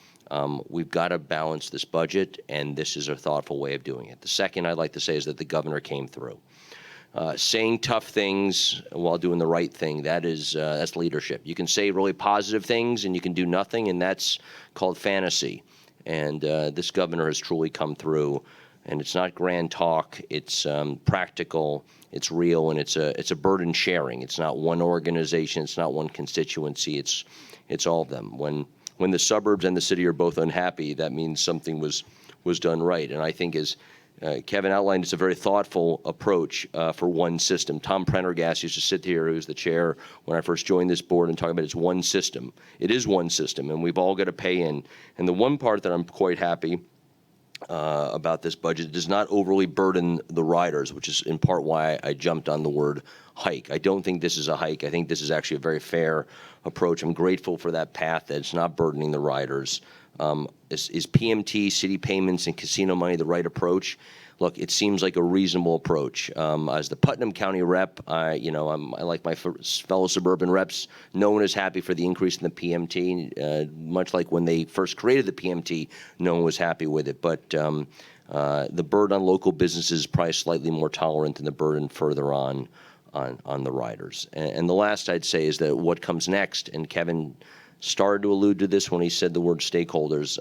We've got to balance this budget, and this is a thoughtful way of doing it. The second I'd like to say is that the governor came through. Saying tough things while doing the right thing, that's leadership. You can say really positive things and you can do nothing, and that's called fantasy. And this governor has truly come through, and it's not grand talk. It's practical, it's real, and it's a burden sharing. It's not one organization, it's not one constituency, it's all of them. When the suburbs and the city are both unhappy, that means something was done right. And I think as Kevin outlined, it's a very thoughtful approach for one system. Tom Prendergast used to sit here, who's the chair, when I first joined this board, and talk about it's one system. It is one system, and we've all got to pay in. And the one part that I'm quite happy about this budget does not overly burden the riders, which is in part why I jumped on the word hike. I don't think this is a hike. I think this is actually a very fair approach. I'm grateful for that path that it's not burdening the riders. Is PMT, city payments, and casino money the right approach? Look, it seems like a reasonable approach. As the Putnam County rep, I like my fellow suburban reps. No one is happy for the increase in the PMT. Much like when they first created the PMT, no one was happy with it. But the burden on local businesses is probably slightly more tolerant than the burden further on the riders. And the last I'd say is that what comes next, and Kevin started to allude to this when he said the word stakeholders.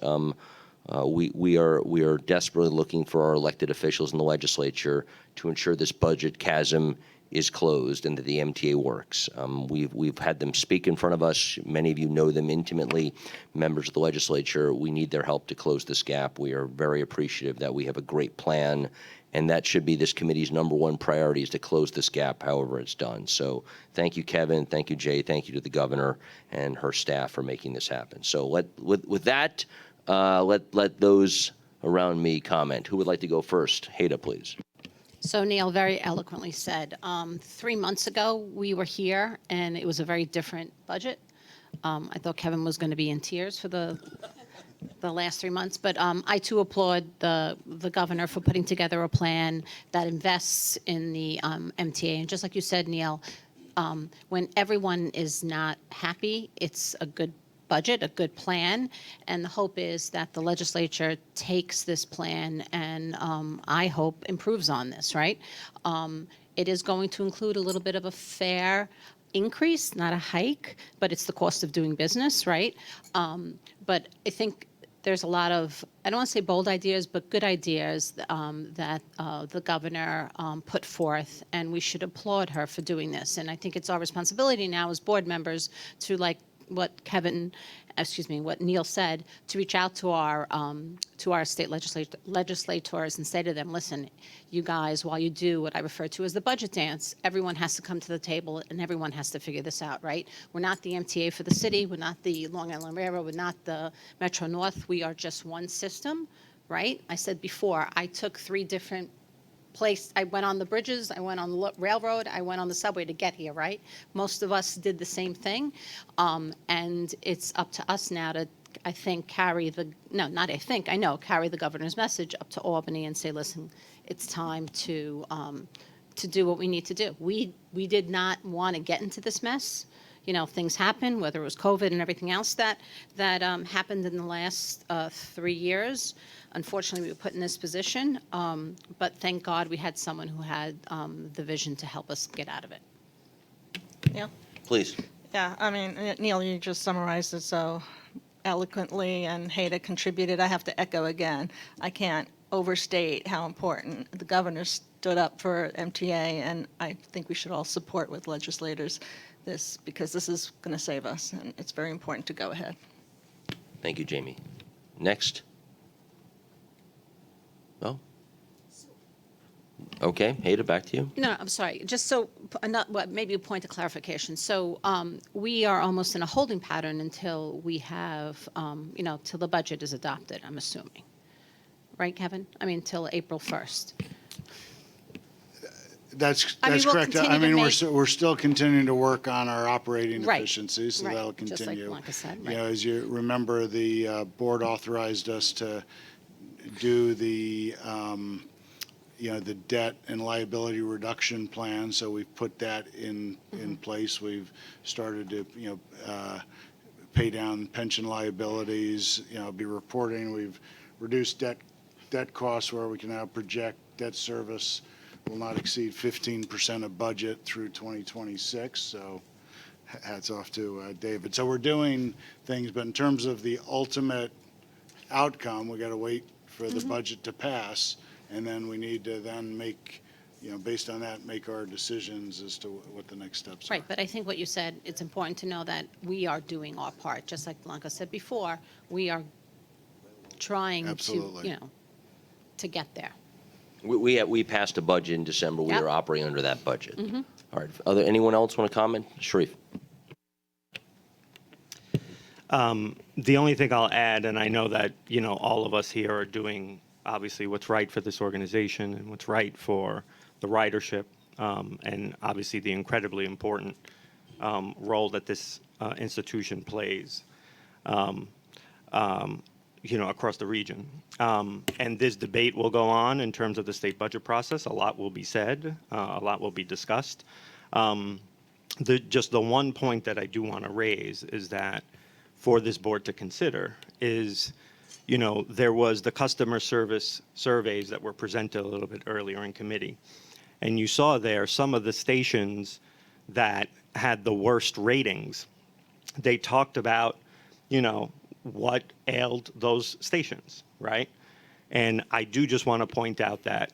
We are desperately looking for our elected officials in the legislature to ensure this budget chasm is closed and that the MTA works. We've had them speak in front of us. Many of you know them intimately, members of the legislature. We need their help to close this gap. We are very appreciative that we have a great plan, and that should be this committee's #1 priority, is to close this gap however it's done. So thank you, Kevin. Thank you, Jay. Thank you to the governor and her staff for making this happen. So with that, let those around me comment. Who would like to go first? Hada, please. So Neil very eloquently said, 3 months ago, we were here, and it was a very different budget. I thought Kevin was going to be in tears for the last 3 months, but I too applaud the governor for putting together a plan that invests in the MTA. And just like you said, Neil, when everyone is not happy, it's a good budget, a good plan, and the hope is that the legislature takes this plan and I hope improves on this, right? It is going to include a little bit of a fare increase, not a hike, but it's the cost of doing business, right? But I think there's a lot of, I don't want to say bold ideas, but good ideas that the governor put forth, and we should applaud her for doing this. And I think it's our responsibility now as board members to, like what Neil said, to reach out to our state legislators and say to them, listen, you guys, while you do what I refer to as the budget dance, everyone has to come to the table and everyone has to figure this out, right? We're not the MTA for the city. We're not the Long Island Railroad. We're not the Metro North. We are just one system, right? I said before, I took 3 different I went on the bridges, I went on the railroad, I went on the subway to get here, right? Most of us did the same thing. And it's up to us now to, I think, carry the governor's message up to Albany and say, listen, it's time to do what we need to do. We did not want to get into this mess. You know, things happen, whether it was COVID and everything else that happened in the last 3 years. Unfortunately, we were put in this position, but thank God we had someone who had the vision to help us get out of it. Yeah. Please. Yeah, I mean, Neil, you just summarized it so eloquently, and Haida contributed. I have to echo again. I can't overstate how important the governor stood up for MTA, and I think we should all support with legislators this, because this is going to save us, and it's very important to go ahead. Thank you, Jamie. Next. Oh. Okay, Haida, back to you. No, I'm sorry. Just so, maybe a point of clarification. So we are almost in a holding pattern until we have, till the budget is adopted, I'm assuming. Right, Kevin? I mean, till April 1st. That's we'll correct. continue I to mean, make- we're still continuing to work on our operating Right, efficiencies, so right, that'll just like continue. Blanca said, You right. know, as you remember, the board authorized us to do the the debt and liability reduction plan, so we've put that in place. We've started to pay down pension liabilities. Be reporting. We've reduced debt costs where we can now project debt service will not exceed 15% of budget through 2026. So hats off to David. So we're doing things, but in terms of the ultimate outcome, we got to wait for the budget to pass, and then we need to then make, based on that, make our decisions as to what the next steps are. Right, but I think what you said, it's important to know that we are doing our part. Just like Blanca said before, we are trying Absolutely. to get there. We passed a budget in December. We Yep. are operating under that budget. All right. Anyone else want to comment? Sharif. The only thing I'll add, and I know that, all of us here are doing obviously what's right for this organization and what's right for the ridership, and obviously the incredibly important role that this institution plays, across the region. And this debate will go on in terms of the state budget process. A lot will be said, a lot will be discussed. Just the one point that I do want to raise is that for this board to consider is, there was the customer service surveys that were presented a little bit earlier in committee. And you saw there some of the stations that had the worst ratings. They talked about, what ailed those stations, right? And I do just want to point out that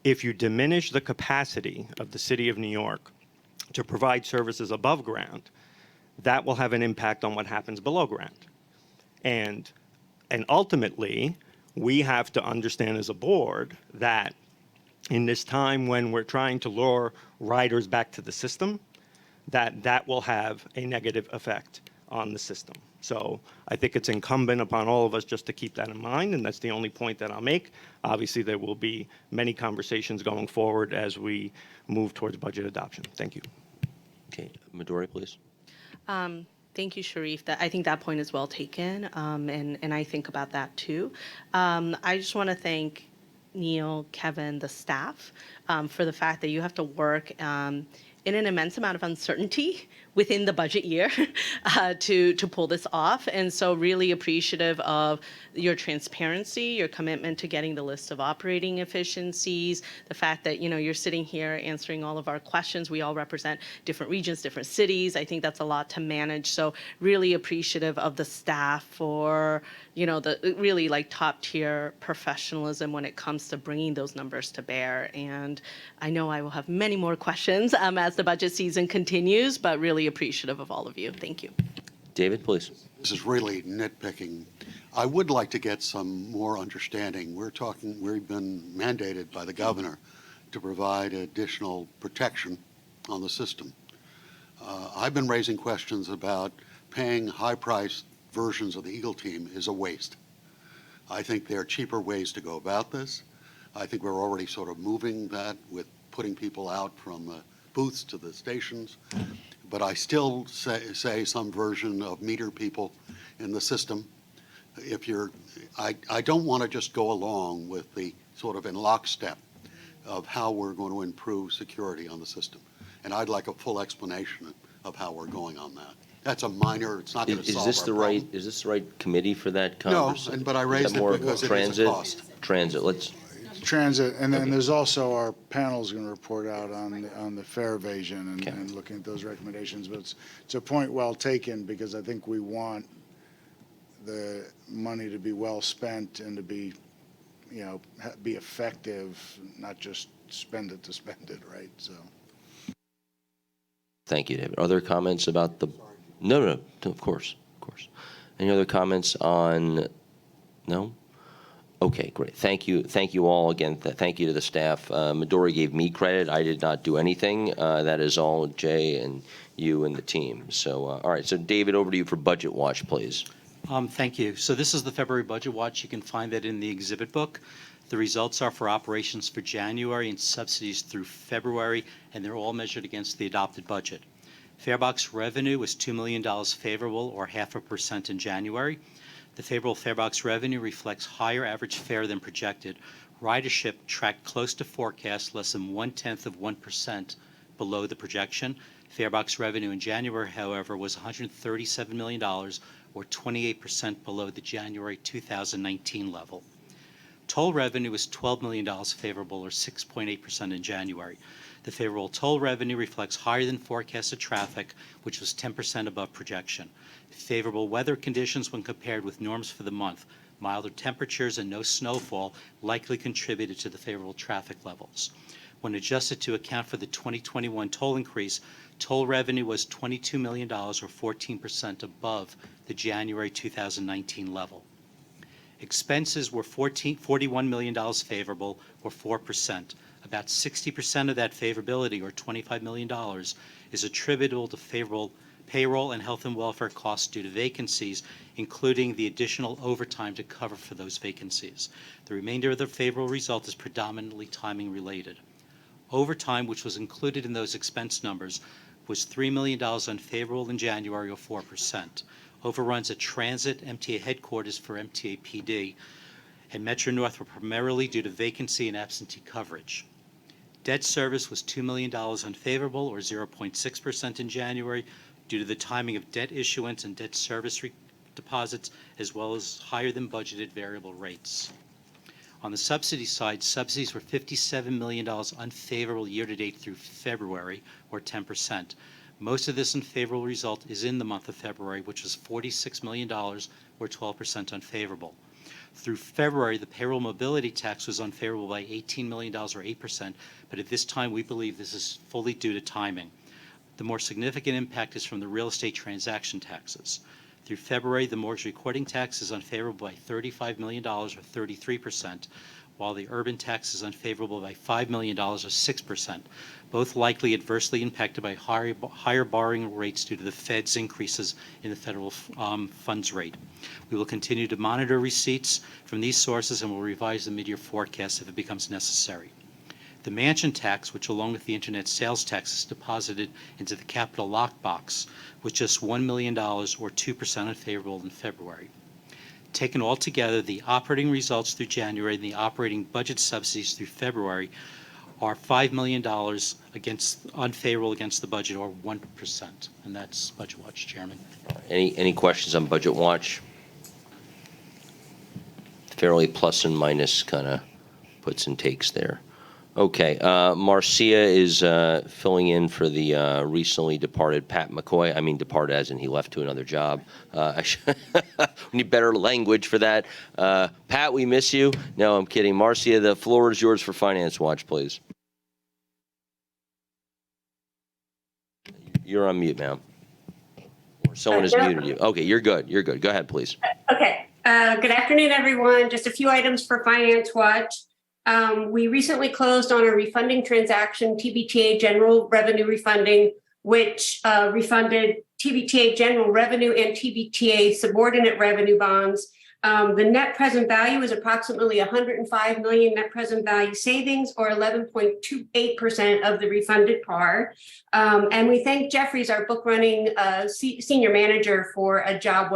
if you diminish the capacity of the city of New York to provide services above ground, that will have an impact on what happens below ground. And ultimately, we have to understand as a board that in this time when we're trying to lure riders back to the system, that will have a negative effect on the system. So I think it's incumbent upon all of us just to keep that in mind, and that's the only point that I'll make. Obviously, there will be many conversations going forward as we move towards budget adoption. Thank you. Okay, Midori, please. Thank you, Sharif. I think that point is well taken, and I think about that too. I just want to thank Neil, Kevin, the staff, for the fact that you have to work in an immense amount of uncertainty within the budget year to pull this off. And so really appreciative of your transparency, your commitment to getting the list of operating efficiencies, the fact that, you're sitting here answering all of our questions. We all represent different regions, different cities. I think that's a lot to manage. So really appreciative of the staff for, the really top tier professionalism when it comes to bringing those numbers to bear. And I know I will have many more questions as the budget season continues, but really appreciative of all of you. Thank you. David, please. This is really nitpicking. I would like to get some more understanding. We've been mandated by the governor to provide additional protection on the system. I've been raising questions about paying high-priced versions of the Eagle team is a waste. I think there are cheaper ways to go about this. I think we're already sort of moving that with putting people out from the booths to the stations. But I still say some version of meter people in the system. I don't want to just go along with the sort of in lockstep of how we're going to improve security on the system. And I'd like a full explanation of how we're going on that. That's a minor, it's not going to solve our problem. Is this the right committee for that No, conversation? but I raised it because it is a cost. Transit, let's, Transit, and then there's also our panel's going to report out on the fare evasion and looking at those recommendations. But it's a point well taken, because I think we want the money to be well spent and to be, be effective, not just spend it to spend it, right? So. thank you, David. Other comments about the, no, of course. Any other comments on, no? Okay, great. Thank you all again. Thank you to the staff. Midori gave me credit. I did not do anything. That is all Jay and you and the team. So, all right. So, David, over to you for Budget Watch, please. Thank you. So this is the February Budget Watch. You can find that in the exhibit book. The results are for operations for January and subsidies through February, and they're all measured against the adopted budget. Farebox revenue was $2 million favorable, or 0.5% in January. The favorable farebox revenue reflects higher average fare than projected. Ridership tracked close to forecast, less than 0.1% below the projection. Farebox revenue in January, however, was $137 million, or 28% below the January 2019 level. Toll revenue was $12 million favorable, or 6.8% in January. The favorable toll revenue reflects higher than forecasted traffic, which was 10% above projection. Favorable weather conditions when compared with norms for the month, milder temperatures and no snowfall, likely contributed to the favorable traffic levels. When adjusted to account for the 2021 toll increase, toll revenue was $22 million, or 14% above the January 2019 level. Expenses were $41 million favorable, or 4%. About 60% of that favorability, or $25 million, is attributable to favorable payroll and health and welfare costs due to vacancies, including the additional overtime to cover for those vacancies. The remainder of the favorable result is predominantly timing related. Overtime, which was included in those expense numbers, was $3 million unfavorable in January, or 4%. Overruns at Transit, MTA headquarters for MTA PD, and Metro North were primarily due to vacancy and absentee coverage. Debt service was $2 million unfavorable, or 0.6% in January, due to the timing of debt issuance and debt service deposits, as well as higher than budgeted variable rates. On the subsidy side, subsidies were $57 million unfavorable year-to-date through February, or 10%. Most of this unfavorable result is in the month of February, which was $46 million, or 12% unfavorable. Through February, the payroll mobility tax was unfavorable by $18 million, or 8%, but at this time we believe this is fully due to timing. The more significant impact is from the real estate transaction taxes. Through February, the mortgage recording tax is unfavorable by $35 million, or 33%, while the urban tax is unfavorable by $5 million, or 6%, both likely adversely impacted by higher borrowing rates due to the Fed's increases in the federal funds rate. We will continue to monitor receipts from these sources and will revise the mid-year forecast if it becomes necessary. The mansion tax, which along with the internet sales tax is deposited into the capital lockbox, was just $1 million, or 2% unfavorable in February. Taken all together, the operating results through January and the operating budget subsidies through February are $5 million unfavorable against the budget, or 1%. And that's Budget Watch, Chairman. Any questions on Budget Watch? Fairly plus and minus kind of puts and takes there. Okay, Marcia is filling in for the recently departed Pat McCoy. I mean, departed as in he left to another job. We need better language for that. Pat, we miss you. No, I'm kidding. Marcia, the floor is yours for Finance Watch, please. You're on mute, ma'am. Or someone has muted you. Okay, you're good. You're good. Go ahead, please. Okay. Good afternoon, everyone. Just a few items for Finance Watch. We recently closed on a refunding transaction, TBTA General Revenue Refunding, which refunded TBTA General Revenue and TBTA Subordinate Revenue bonds The net present value is approximately 105 million net present value savings, or 11.28% of the refunded par. And we thank Jeffries, our book running senior manager, for a job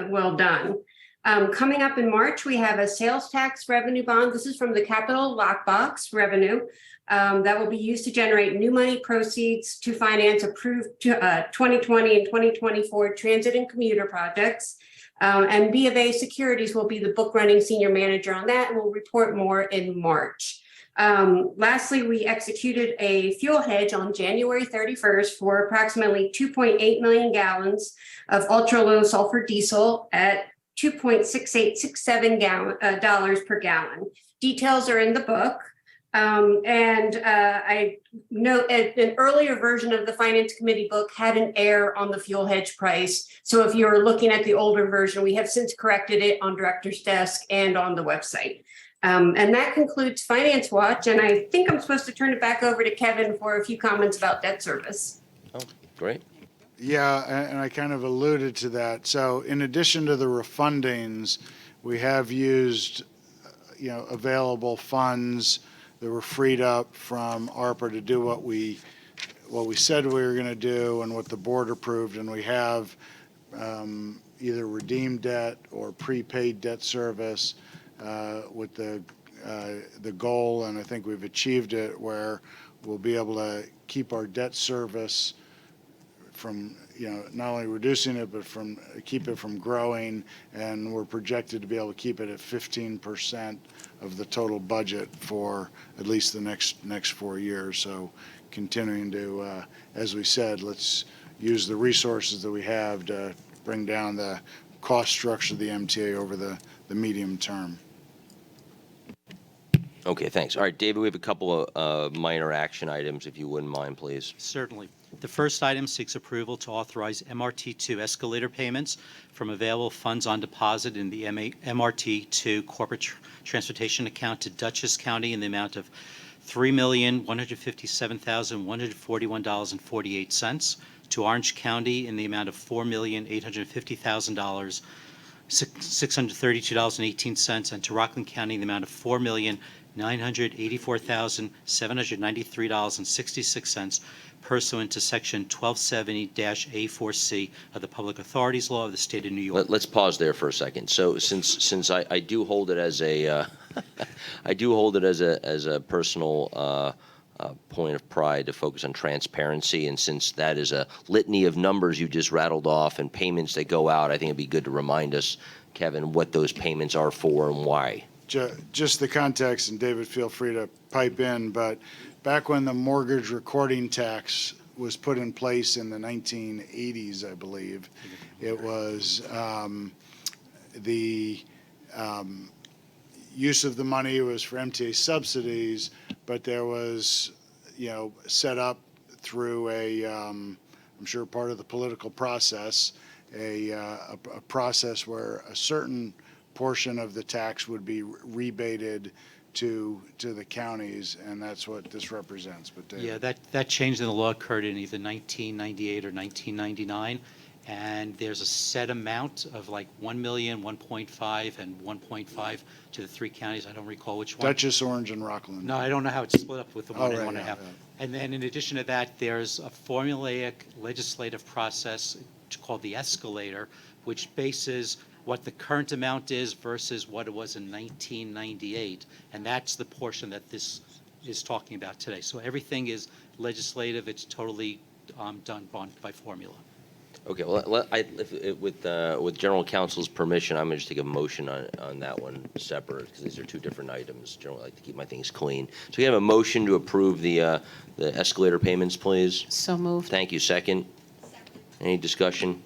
well done. Coming up in March, we have a sales tax revenue bond. This is from the Capital Lockbox revenue that will be used to generate new money proceeds to finance approved 2020 and 2024 transit and commuter projects. And B of A Securities will be the book running senior manager on that, and we'll report more in March. Lastly, we executed a fuel hedge on January 31st for approximately 2.8 million gallons of ultra low sulfur diesel at $2.6867 dollars per gallon. Details are in the book. I note an earlier version of the Finance Committee book had an error on the fuel hedge price. So if you're looking at the older version, we have since corrected it on Director's Desk and on the website. And that concludes Finance Watch. And I think I'm supposed to turn it back over to Kevin for a few comments about debt service. Oh, great. Yeah, and I kind of alluded to that. So in addition to the refundings, we have used, available funds that were freed up from ARPA to do what we said we were going to do and what the board approved, and we have either redeemed debt or prepaid debt service with the goal, and I think we've achieved it, where we'll be able to keep our debt service from, not only reducing it, but keep it from growing, and we're projected to be able to keep it at 15% of the total budget for at least the next 4 years. So continuing to, as we said, let's use the resources that we have to bring down the cost structure of the MTA over the medium term. Okay, thanks. All right, David, we have a couple of minor action items, if you wouldn't mind, please. Certainly. The first item seeks approval to authorize MRT2 escalator payments from available funds on deposit in the MRT2 corporate transportation account to Dutchess County in the amount of $3,157,141.48, to Orange County in the amount of $4,850,000, $632.18, and to Rockland County in the amount of $4,984,793.66, pursuant to Section 1270-A4C of the Public Authorities Law of the State of New York. Let's pause there for a second. So since I do hold it as a as a personal point of pride to focus on transparency, and since that is a litany of numbers you just rattled off and payments that go out, I think it'd be good to remind us, Kevin, what those payments are for and why. Just the context, and David, feel free to pipe in, but back when the mortgage recording tax was put in place in the 1980s, I believe, it was the use of the money was for MTA subsidies, but there was, set up through I'm sure part of the political process, a process where a certain portion of the tax would be rebated to the counties, and that's what this represents. But David. Yeah, that change in the law occurred in either 1998 or 1999, and there's a set amount of like 1 million, 1.5, and 1.5 to the three counties. I don't recall which one. Dutchess, Orange, and Rockland. No, I don't know how it's split up with the one and right, 1.5. yeah. And then in addition to that, there's a formulaic legislative process called the escalator, which bases what the current amount is versus what it was in 1998, and that's the portion that this is talking about today. So everything is legislative. It's totally done by formula. Okay, well, with General Counsel's permission, I'm going to just take a motion on that one separate, because these are two different items. Generally, I like to keep my things clean. So we have a motion to approve the escalator payments, please. So moved. Thank you. Second? Any discussion?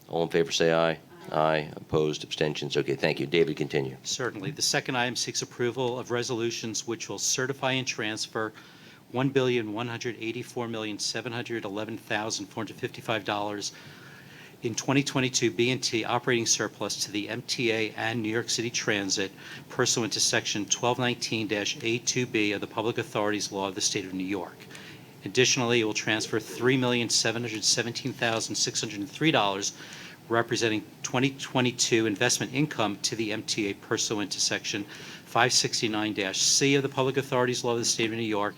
All in favor, say aye. Aye. Opposed? Abstentions? Okay, thank you. David, continue. Certainly. The second item seeks approval of resolutions which will certify and transfer $1,184,711,455 in 2022 B&T operating surplus to the MTA and New York City Transit pursuant to Section 1219-A2B of the Public Authorities Law of the State of New York. Additionally, it will transfer $3,717,603 representing 2022 investment income to the MTA pursuant to Section 569-C of the Public Authorities Law of the State of New York,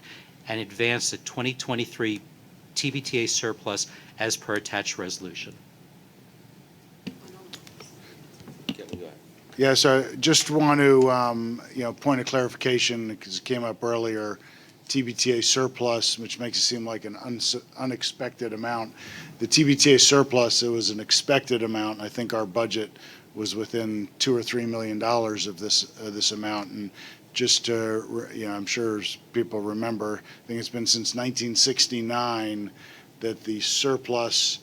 and advance the 2023 TBTA surplus as per attached resolution. Yes, I just want to, point of clarification, because it came up earlier, TBTA surplus, which makes it seem like an unexpected amount. The TBTA surplus, it was an expected amount. I think our budget was within $2 or $3 million of this amount. And just to, I'm sure as people remember, I think it's been since 1969 that the surplus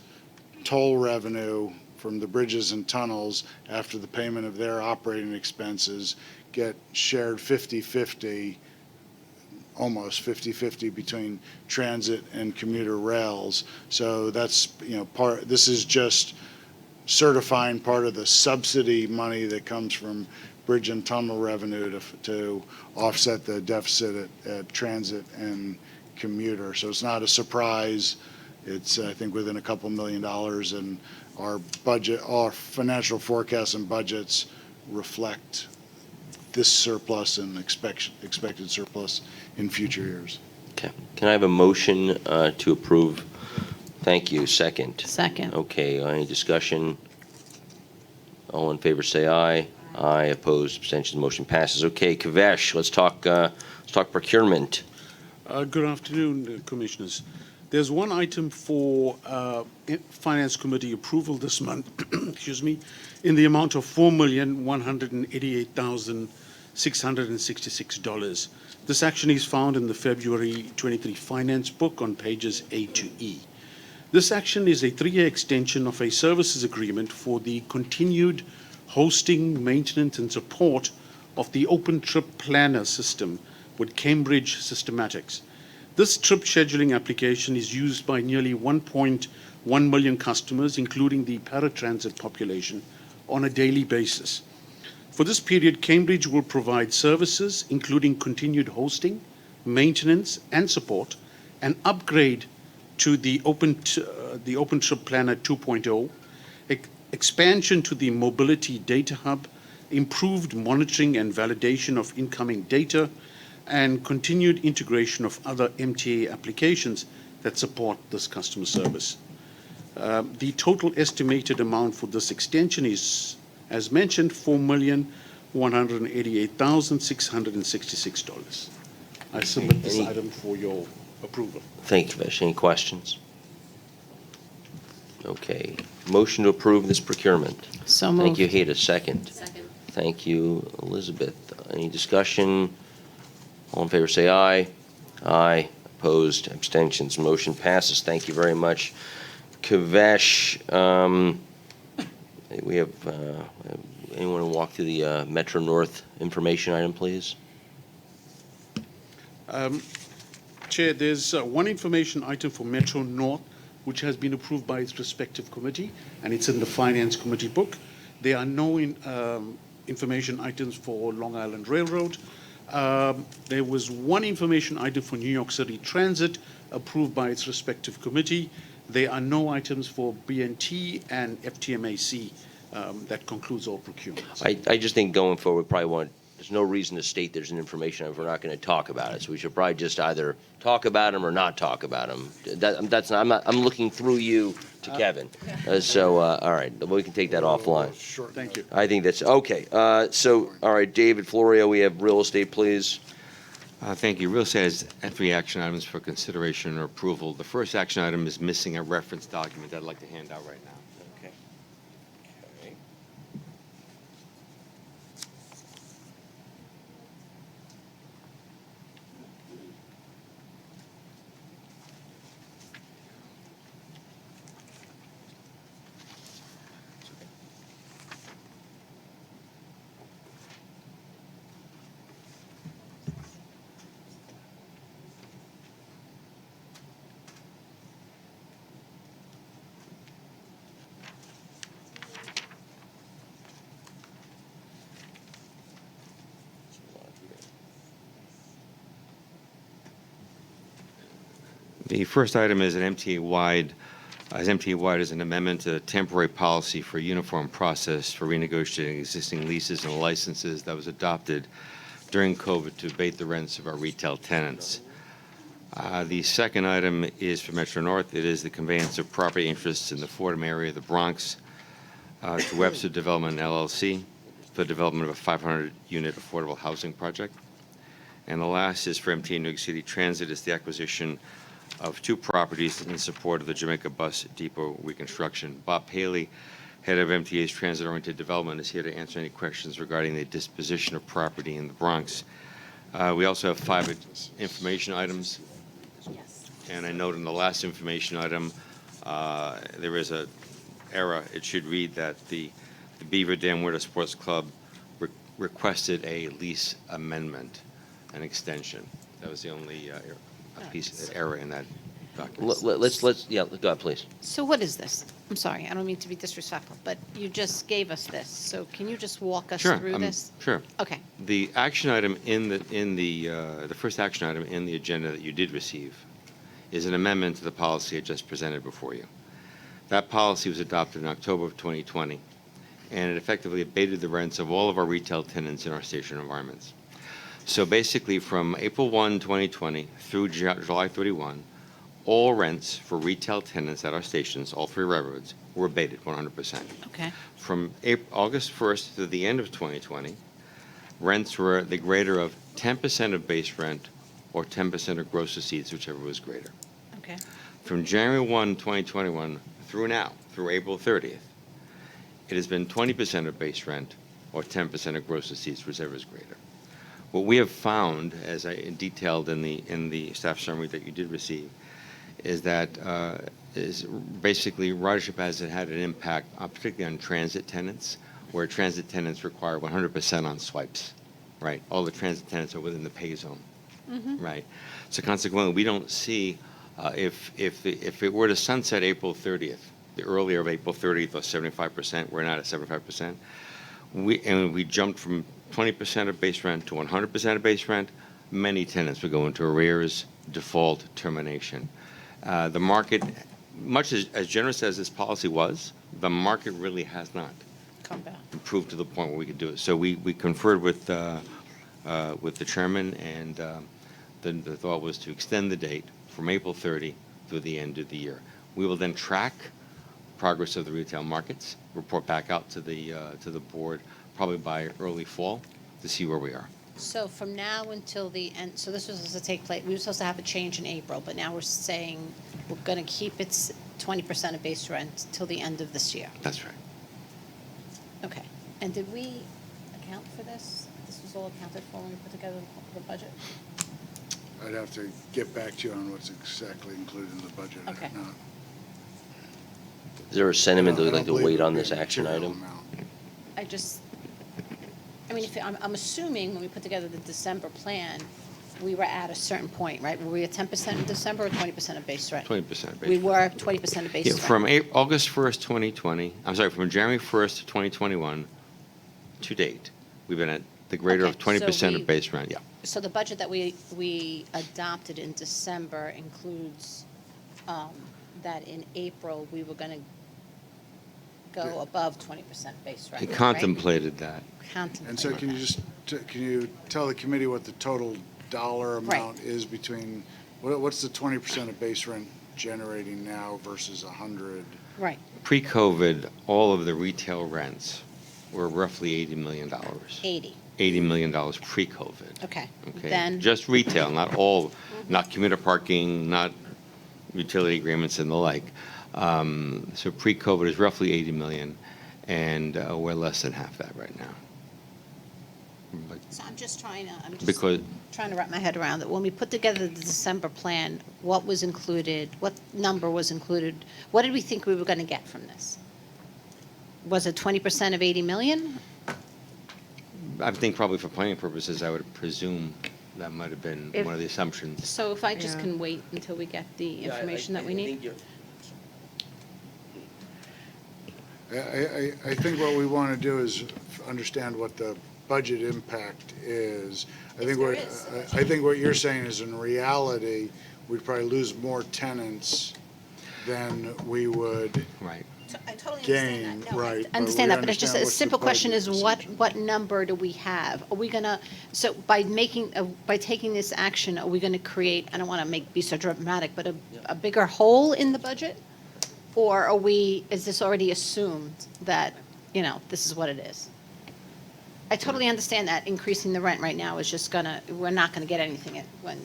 toll revenue from the bridges and tunnels after the payment of their operating expenses get shared 50-50, almost 50-50 between transit and commuter rails. So that's, this is just certifying part of the subsidy money that comes from bridge and tunnel revenue to offset the deficit at transit and commuter. So it's not a surprise. It's, I think, within a couple $1 million, and our budget, our financial forecasts and budgets reflect this surplus and expected surplus in future years. Okay. Can I have a motion to approve? Thank you. Second. Second. Okay. Any discussion? All in favor say aye. Aye. Opposed? Abstentions? Motion passes. Okay. Kavesh, let's talk procurement. Good afternoon, Commissioners. There's one item for Finance Committee approval this month, excuse me, in the amount of $4,188,666. This action is found in the February 23 Finance Book on pages A to E. This action is a 3-year extension of a services agreement for the continued hosting, maintenance, and support of the Open Trip Planner system with Cambridge Systematics. This trip scheduling application is used by nearly 1.1 million customers, including the paratransit population, on a daily basis. For this period, Cambridge will provide services including continued hosting, maintenance, and support, and upgrade to the Open Trip Planner 2.0, expansion to the Mobility Data Hub, improved monitoring and validation of incoming data, and continued integration of other MTA applications that support this customer service. The total estimated amount for this extension is, as mentioned, $4,188,666. I submit this item for your approval. Thank you, Kavesh. Any questions? Okay. Motion to approve this procurement. So moved. Thank you, Heda. Second. Second. Thank you, Elizabeth. Any discussion? All in favor say aye. Aye. Opposed? Abstentions? Motion passes. Thank you very much. Kavesh, we have, anyone walk through the Metro North information item, please? Chair, there's one information item for Metro North, which has been approved by its respective committee, and it's in the Finance Committee book. There are no information items for Long Island Railroad. There was one information item for New York City Transit approved by its respective committee. There are no items for BNT and FTMAC. That concludes all procurements. I just think going forward, there's no reason to state there's an information if we're not going to talk about it. So we should probably just either talk about them or not talk about them. I'm looking through you to Kevin. All right, we can take that offline. Sure, thank you. I think that's okay. All right, David Florio, we have real estate, please. Thank you. Real estate has 3 action items for consideration or approval. The first action item is missing a reference document that I'd like to hand out right now. Okay. The first item is an MTA-wide as MTA-wide is an amendment to the temporary policy for uniform process for renegotiating existing leases and licenses that was adopted during COVID to abate the rents of our retail tenants. The second item is for Metro North. It is the conveyance of property interests in the Fordham area of the Bronx to Webster Development LLC for the development of a 500-unit affordable housing project. And the last is for MTA New York City Transit. It's the acquisition of 2 properties in support of the Jamaica Bus Depot reconstruction. Bob Paley, head of MTA's Transit-Oriented Development, is here to answer any questions regarding the disposition of property in the Bronx. We also have 5 information items. And I note in the last information item, there is a error. It should read that the Beaver Dam Water Sports Club requested a lease amendment, an extension. That was the only piece of error in that document. Let's go ahead, please. So what is this? I'm sorry, I don't mean to be disrespectful, but you just gave us this. So can you just walk us through this? Sure. Okay. The action item the first action item in the agenda that you did receive is an amendment to the policy I just presented before you. That policy was adopted in October of 2020, and it effectively abated the rents of all of our retail tenants in our station environments. So basically, from April 1, 2020 through July 31, all rents for retail tenants at our stations, all 3 railroads, were abated 100%. Okay. From August 1st to the end of 2020, rents were the greater of 10% of base rent or 10% of gross receipts, whichever was greater. Okay. From January 1, 2021 through now, through April 30th, it has been 20% of base rent or 10% of gross receipts, whichever is greater. What we have found, as I detailed in the staff summary that you did receive, is that is basically ridership has had an impact, particularly on transit tenants, where transit tenants require 100% on swipes, right? All the transit tenants are within the pay zone, right? So consequently, we don't see if it were to sunset April 30th, the earlier of April 30th was 75%. We're not at 75%. We jumped from 20% of base rent to 100% of base rent. Many tenants would go into arrears, default, termination. The market, much as generous as this policy was, the market really has not improved to the point where we could do it. So we conferred with the chairman, and the thought was to extend the date from April 30 through the end of the year. We will then track progress of the retail markets, report back out to the board probably by early fall to see where we are. So from now until the end, so this was supposed to take place, we were supposed to have a change in April, but now we're saying we're going to keep its 20% of base rent till the end of this year. That's right. Okay. And did we account for this? This was all accounted for when we put together the budget? I'd have to get back to you on what's exactly included in the budget or Okay. not. Is there a sentiment that I we'd don't like to believe wait it on would this be a action material item? amount. I mean, I'm assuming when we put together the December plan, we were at a certain point, right? Were we at 10% in December or 20% of base rent? 20% base We rent. were 20% of base Yeah, rent. from August 1st, 2020, I'm sorry, from January 1st to 2021 to date, we've been at the greater of Okay, 20% so of base rent, yeah. So the budget that we adopted in December includes that in April, we were going to go above 20% base rent, It right? contemplated that. And so can you just, can you tell the committee what the total dollar amount is between, what's the 20% of base rent generating now versus 100? Right. Pre-COVID, all of the retail rents were roughly $80 million. 80. $80 million pre-COVID. Okay. Okay, Then, just retail, not all, not commuter parking, not utility agreements and the like. So pre-COVID is roughly 80 million, and we're less than half that right now. But so I'm just trying to wrap my head around it. When we put together the December plan, what was included? What number was included? What did we think we were going to get from this? Was it 20% of 80 million? I think probably for planning purposes, I would presume that might have been If- one of the assumptions. So if I just can wait until we get the information that we need? I think what we want to do is understand what the budget impact is. I think what you're saying is in reality, we'd probably lose more tenants then we would Right. I totally gain, understand that. No, right. I understand we that, but it's just understand a what's the simple question budget, is what number do we have? Are we gonna, so by making, by taking this action, are we gonna create, I don't wanna be so dramatic, but a bigger hole in the budget? Or are we, is this already assumed that, this is what it is? I totally understand that increasing the rent right now is just we're not gonna get anything when,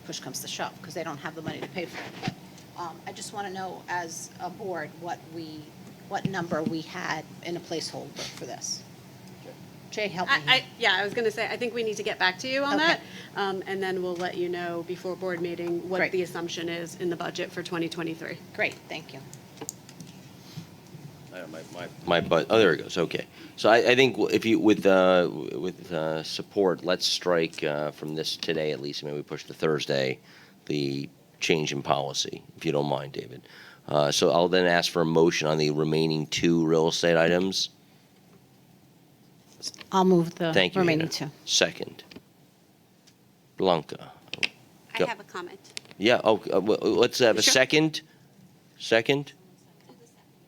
push comes to shove, because they don't have the money to pay for it. But I just wanna know, as a board, what number we had in a placeholder for this. Jay, help me. I was going to say, I think we need to get back to you on Okay. that. And then we'll let you know before board meeting what Great. the assumption is in the budget for 2023. Great, thank you. There it goes, okay. So I think if you, with support, let's strike from this today at least, maybe we push to Thursday, the change in policy, if you don't mind, David. So I'll then ask for a motion on the remaining 2 real estate items. I'll move the Thank you, remaining Hannah. 2. Second. Blanca. I Go. have a comment. Yeah, let's have a Sure. second. Second?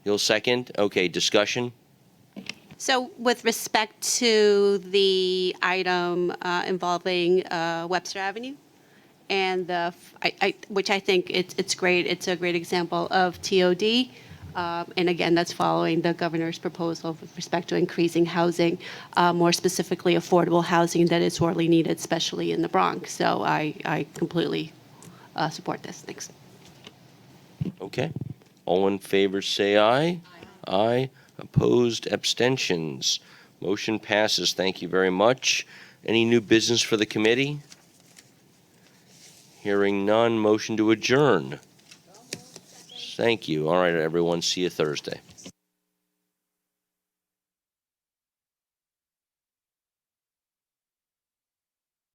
You'll second? Okay, discussion? So with respect to the item involving Webster Avenue, and which I think it's great, it's a great example of TOD. And again, that's following the governor's proposal with respect to increasing housing, more specifically affordable housing that is sorely needed, especially in the Bronx. So I completely support this. Thanks. Okay. All in favor, say aye. Aye. Opposed, abstentions. Motion passes. Thank you very much. Any new business for the committee? Hearing none, motion to adjourn. Thank you. All right, everyone. See you Thursday.